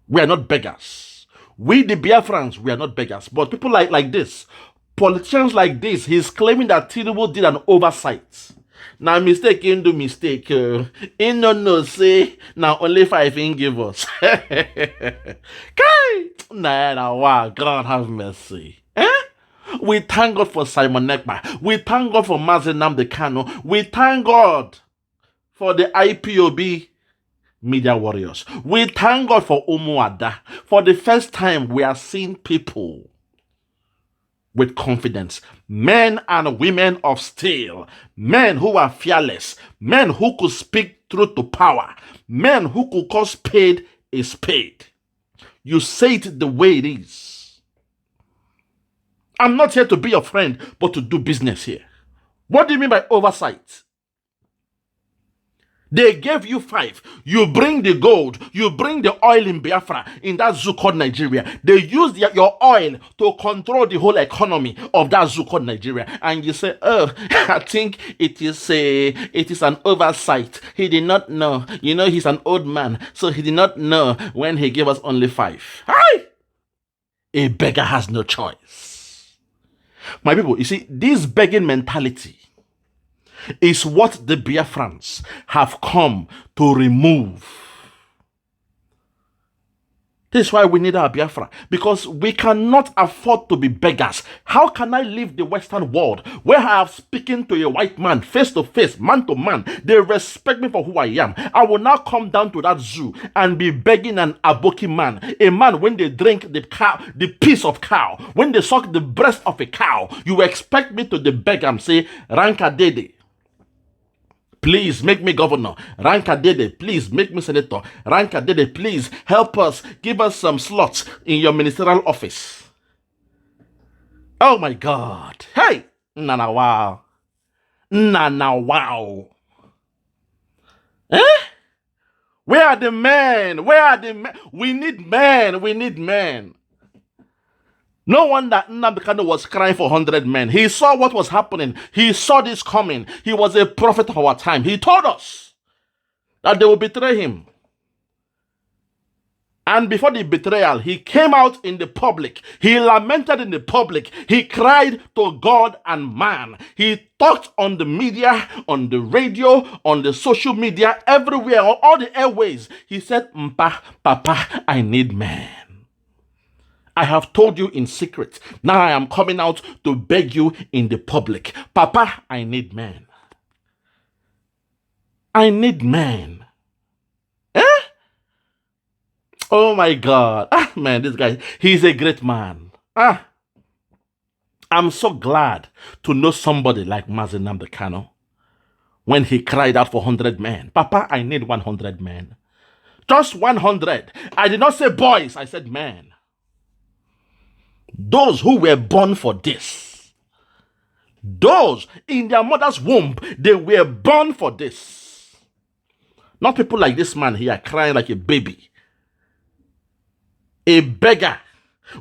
We are not beggars. We the Biafrans, we are not beggars. But people like this, politicians like this, he's claiming that Tinubu did an oversight. Now mistake in do mistake. In no say now only 5 in give us. Wow, God have mercy. We thank God for Simon Ekpa. We thank God for Mazen Nnamdi Kanu. We thank God for the IPOB media warriors. We thank God for Umuada. For the first time, we are seeing people with confidence. Men and women of steel. Men who are fearless. Men who could speak truth to power. Men who could call spade a spade. You say it the way it is. I'm not here to be your friend, but to do business here. What do you mean by oversight? They gave you 5. You bring the gold. You bring the oil in Biafra, in that zoo called Nigeria. They use your oil to control the whole economy of that zoo called Nigeria. And you say, oh, I think it is an oversight. He did not know. You know, he's an old man, so he did not know when he gave us only 5. Hi! A beggar has no choice. My people, you see, this begging mentality is what the Biafrans have come to remove. This is why we need our Biafra, because we cannot afford to be beggars. How can I leave the Western world where I have spoken to a white man face to face, man to man? They respect me for who I am. I will now come down to that zoo and be begging an aboki man, a man when they drink the cow, the piece of cow, when they suck the breast of a cow. You expect me to beg and say, Ranka Dede, please make me governor. Ranka Dede, please make me senator. Ranka Dede, please help us. Give us some slots in your ministerial office. Oh my God. Hey, Nana wow. Nana wow. Eh? Where are the men? Where are the men? We need men. We need men. No wonder Nnamdi Kanu was crying for 100 men. He saw what was happening. He saw this coming. He was a prophet of our time. He told us that they will betray him. And before the betrayal, he came out in the public. He lamented in the public. He cried to God and man. He talked on the media, on the radio, on the social media, everywhere, on all the airways. He said, Mpa, Papa, I need men. I have told you in secret. Now I am coming out to beg you in the public. Papa, I need men. I need men. Eh? Oh my God. Ah, man, this guy, he's a great man. Ah. I'm so glad to know somebody like Mazi Nnamdi Kanu when he cried out for 100 men. Papa, I need 100 men. Just 100. I did not say boys, I said men. Those who were born for this. Those in their mother's womb, they were born for this. Not people like this man here crying like a baby. A beggar.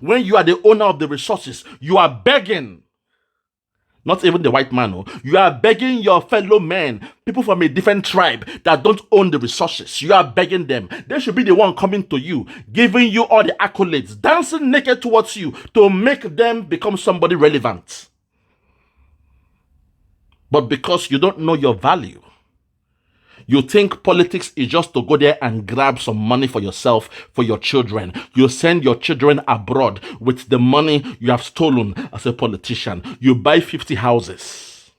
When you are the owner of the resources, you are begging. Not even the white man. No. You are begging your fellow men, people from a different tribe that don't own the resources. You are begging them. They should be the one coming to you, giving you all the accolades, dancing naked towards you to make them become somebody relevant. But because you don't know your value, you think politics is just to go there and grab some money for yourself, for your children. You send your children abroad with the money you have stolen as a politician. You buy 50 houses.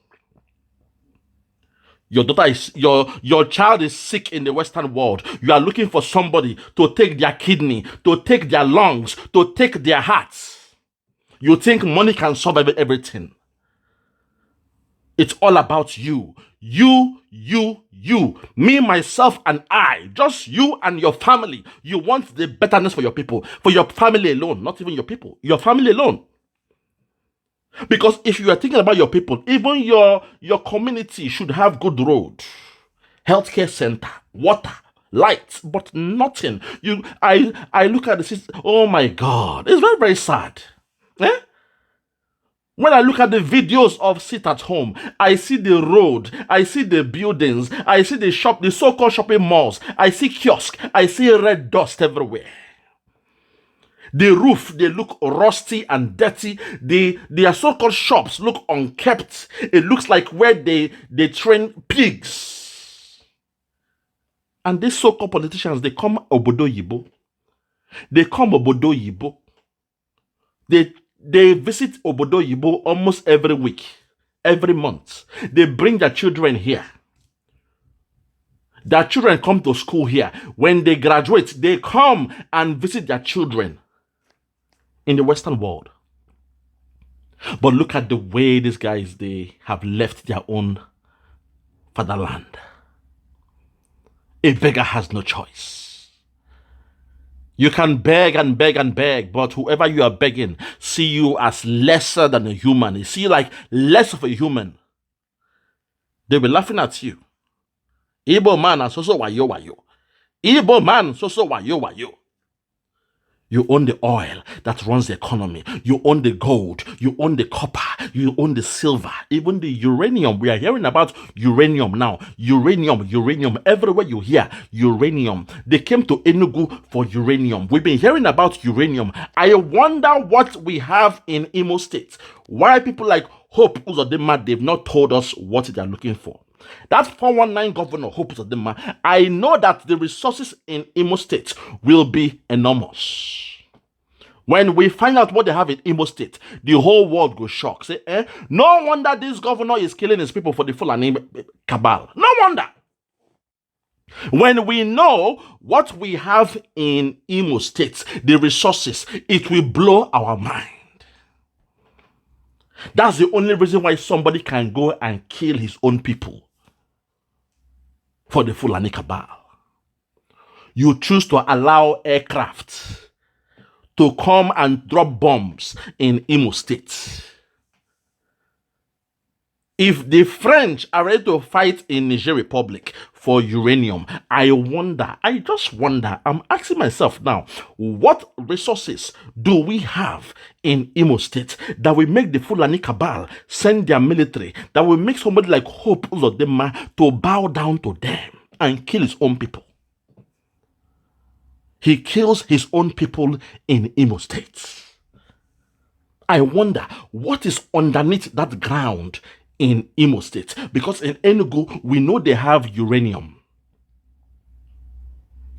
Your daughter is, your child is sick in the Western world. You are looking for somebody to take their kidney, to take their lungs, to take their hearts. You think money can solve everything. It's all about you. You. Me, myself, and I. Just you and your family. You want the betterness for your people. For your family alone. Not even your people. Your family alone. Because if you are thinking about your people, even your community should have good road, healthcare center, water, lights, but nothing. I look at the system. Oh my God. It's very, very sad. Eh? When I look at the videos of sit at home, I see the road, I see the buildings, I see the so-called shopping malls, I see kiosks, I see red dust everywhere. The roof, they look rusty and dirty. Their so-called shops look unkept. It looks like where they train pigs. And these so-called politicians, they come Obodo Yibo. They visit Obodo Yibo almost every week, every month. They bring their children here. Their children come to school here. When they graduate, they come and visit their children in the Western world. But look at the way these guys, they have left their own fatherland. A beggar has no choice. You can beg and beg and beg, but whoever you are begging see you as lesser than a human. They see you like less of a human. They will be laughing at you. Igbo man and so wayo. Igbo man so wayo. You own the oil that runs the economy. You own the gold. You own the copper. You own the silver. Even the uranium. We are hearing about uranium now. Uranium. Everywhere you hear uranium. They came to Enugu for uranium. We've been hearing about uranium. I wonder what we have in Imo State. Why people like Hope Uzodinma, they've not told us what they are looking for. That 419 governor, Hope Uzodinma, I know that the resources in Imo State will be enormous. When we find out what they have in Imo State, the whole world goes shocked. Say, no wonder this governor is killing his people for the Fulani cabal. No wonder. When we know what we have in Imo State, the resources, it will blow our mind. That's the only reason why somebody can go and kill his own people for the Fulani cabal. You choose to allow aircraft to come and drop bombs in Imo State. If the French are ready to fight in Niger Republic for uranium, I just wonder, I'm asking myself now, what resources do we have in Imo State that will make the Fulani cabal send their military, that will make somebody like Hope Uzodinma to bow down to them and kill his own people? He kills his own people in Imo State. I wonder what is underneath that ground in Imo State, because in Enugu we know they have uranium.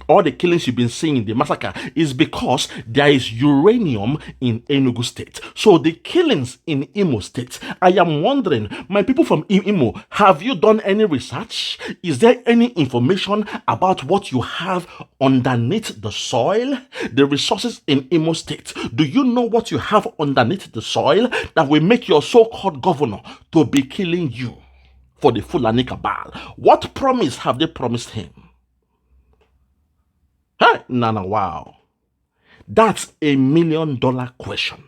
all the killings you've been seeing, the massacre, is because there is uranium in Enugu State. So the killings in Imo State, I am wondering, my people from Imo, have you done any research? Is there any information about what you have underneath the soil? The resources in Imo State, do you know what you have underneath the soil that will make your so-called governor to be killing you for the Fulani cabal? What promise have they promised him? Hey, Nana, wow. That's $1 million question.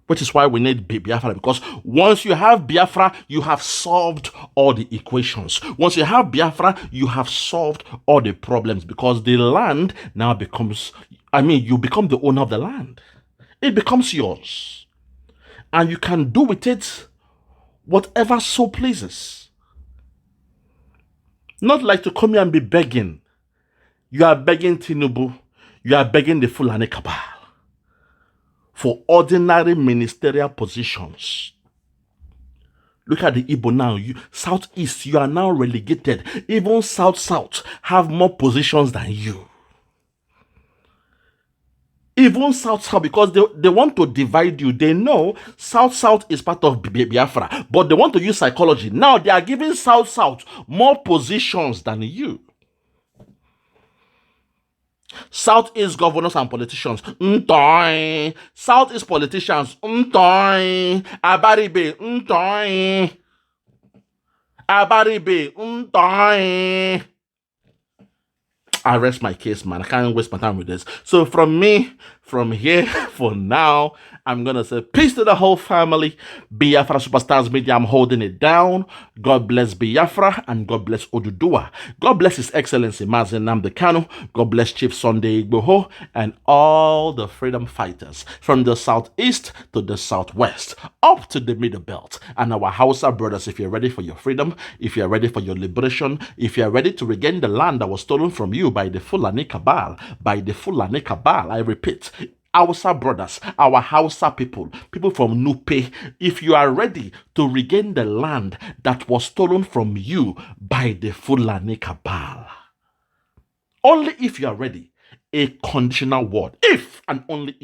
Which is why we need Biafra, because once you have Biafra, you have solved all the equations. Once you have Biafra, you have solved all the problems, because the land now becomes, you become the owner of the land. It becomes yours. And you can do with it whatever so pleases. Not like to come here and be begging. You are begging Tinubu, you are begging the Fulani cabal for ordinary ministerial positions. Look at the Igbo now. Southeast, you are now relegated. Even South have more positions than you. Even South, because they want to divide you. They know South is part of Biafra, but they want to use psychology. Now they are giving South more positions than you. Southeast governors and politicians. Southeast politicians. Abaribe. Abaribe. I rest my case, man. I can't waste my time with this. So from here, for now, I'm going to say peace to the whole family. Biafra Superstars Media, I'm holding it down. God bless Biafra and God bless Oduduwa. God bless His Excellency Mazen Nnamdi Kanu. God bless Chief Sunday Igboho and all the freedom fighters from the southeast to the southwest, up to the middle belt. And our Hausa brothers, if you're ready for your freedom, if you're ready for your liberation, if you're ready to regain the land that was stolen from you by the Fulani cabal, I repeat, Hausa brothers, our Hausa people from Nupe, if you are ready to regain the land that was stolen from you by the Fulani cabal, only if you are ready, a conditional word, if and only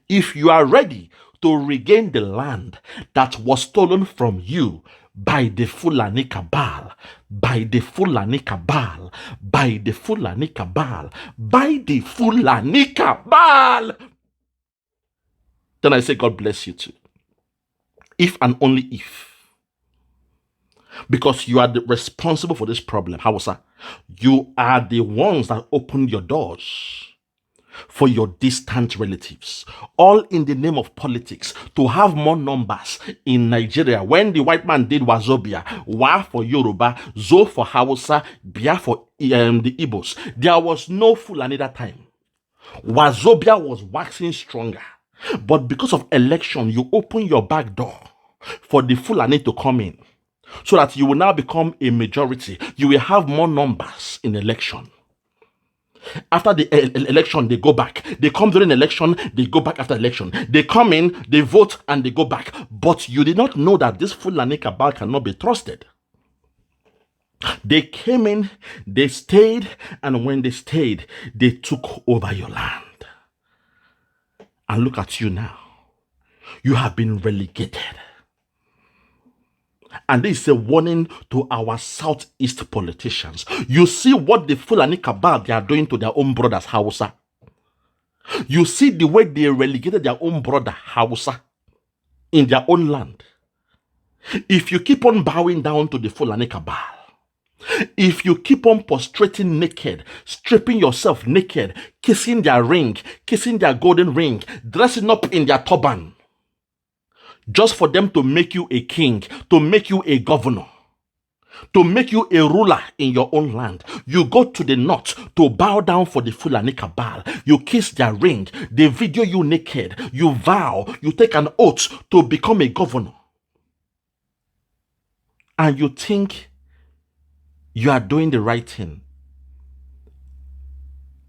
if you are ready to regain the land that was stolen from you by the Fulani cabal, by the Fulani cabal, by the Fulani cabal, by the Fulani cabal, then I say God bless you too. If and only if. Because you are responsible for this problem, Hausa. You are the ones that opened your doors for your distant relatives, all in the name of politics, to have more numbers in Nigeria. When the white man did Wazobia, Wa for Yoruba, Zo for Hausa, Bia for the Igbos, there was no Fulani that time. Wazobia was waxing stronger. But because of election, you open your back door for the Fulani to come in, so that you will now become a majority. You will have more numbers in election. After the election, they go back. They come during election, they go back after election. They come in, they vote, and they go back. But you did not know that this Fulani cabal cannot be trusted. They came in, they stayed, and when they stayed, they took over your land. And look at you now. You have been relegated. And this is a warning to our southeast politicians. You see what the Fulani cabal they are doing to their own brothers, Hausa. You see the way they relegated their own brother, Hausa, in their own land. If you keep on bowing down to the Fulani cabal, if you keep on prostrating naked, stripping yourself naked, kissing their ring, kissing their golden ring, dressing up in their turban, just for them to make you a king, to make you a governor, to make you a ruler in your own land. You go to the north to bow down for the Fulani cabal. You kiss their ring. They video you naked. You vow. You take an oath to become a governor. And you think you are doing the right thing.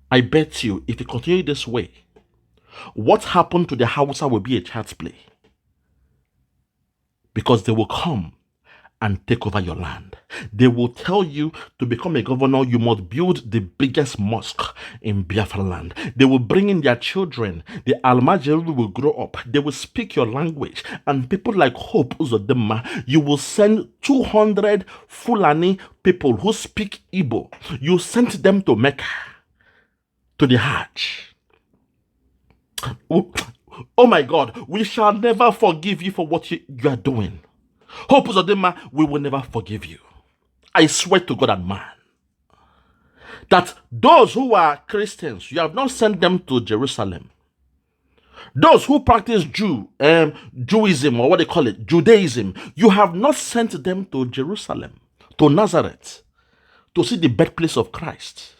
I bet you, if you continue this way, what happened to the Hausa will be a child's play. Because they will come and take over your land. They will tell you to become a governor, you must build the biggest mosque in Biafra land. They will bring in their children. The Almajiri will grow up. They will speak your language. And people like Hope Uzodinma, you will send 200 Fulani people who speak Igbo. You sent them to Mecca, to the Hajj. Oh my God, we shall never forgive you for what you are doing. Hope Uzodinma, we will never forgive you. I swear to God and man that those who are Christians, you have not sent them to Jerusalem. Those who practice Judaism, or what they call it, Judaism, you have not sent them to Jerusalem, to Nazareth, to see the birthplace of Christ,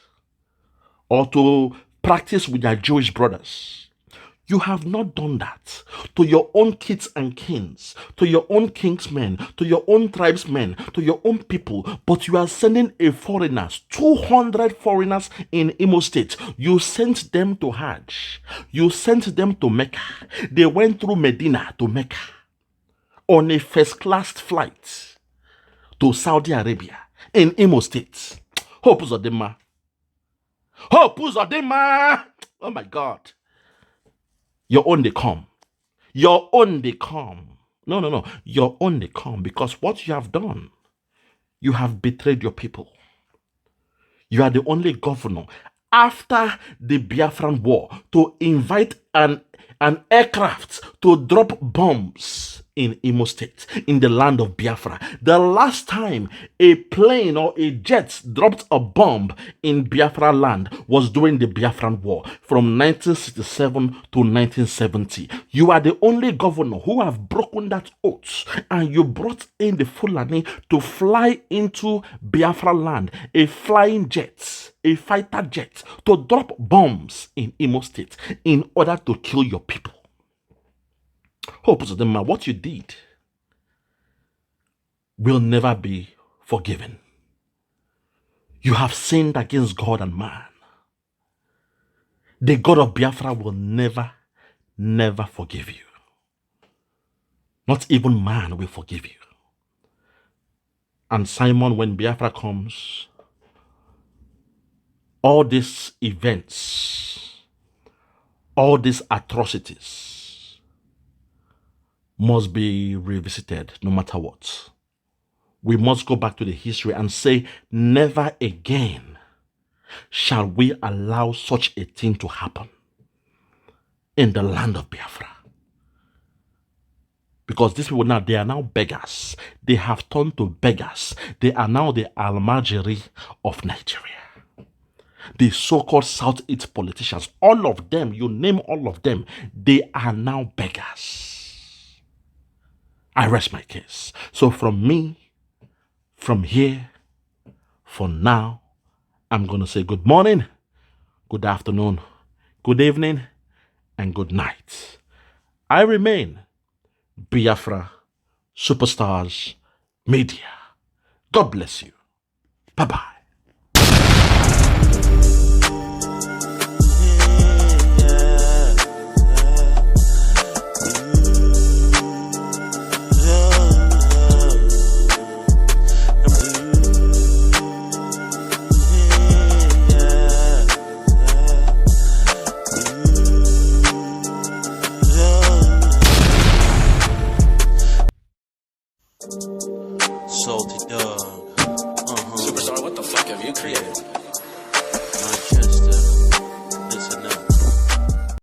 or to practice with their Jewish brothers. You have not done that to your own kids and kings, to your own kingsmen, to your own tribesmen, to your own people, but you are sending a foreigners, 200 foreigners in Imo State. You sent them to Hajj. You sent them to Mecca. They went through Medina to Mecca on a first-class flight to Saudi Arabia in Imo State. Hope Uzodinma. Hope Uzodinma. Oh my God. Your own they come. Your own they come. No. Your own they come, because what you have done, you have betrayed your people. You are the only governor after the Biafran war to invite an aircraft to drop bombs in Imo State, in the land of Biafra. The last time a plane or a jet dropped a bomb in Biafra land was during the Biafran war from 1967 to 1970. You are the only governor who have broken that oath, and you brought in the Fulani to fly into Biafra land, a flying jet, a fighter jet, to drop bombs in Imo State in order to kill your people. Hope Uzodinma, what you did will never be forgiven. You have sinned against God and man. The God of Biafra will never forgive you. Not even man will forgive you. And Simon, when Biafra comes, all these events, all these atrocities must be revisited no matter what. We must go back to the history and say, never again shall we allow such a thing to happen in the land of Biafra. Because these people now, they are now beggars. They have turned to beggars. They are now the Almajiri of Nigeria. The so-called Southeast politicians, all of them, you name all of them, they are now beggars. I rest my case. So from me, from here, for now, I'm going to say good morning, good afternoon, good evening, and good night. I remain Biafra Superstars Media. God bless you. Bye-bye. Salty dog. Superstar, what the fuck have you created?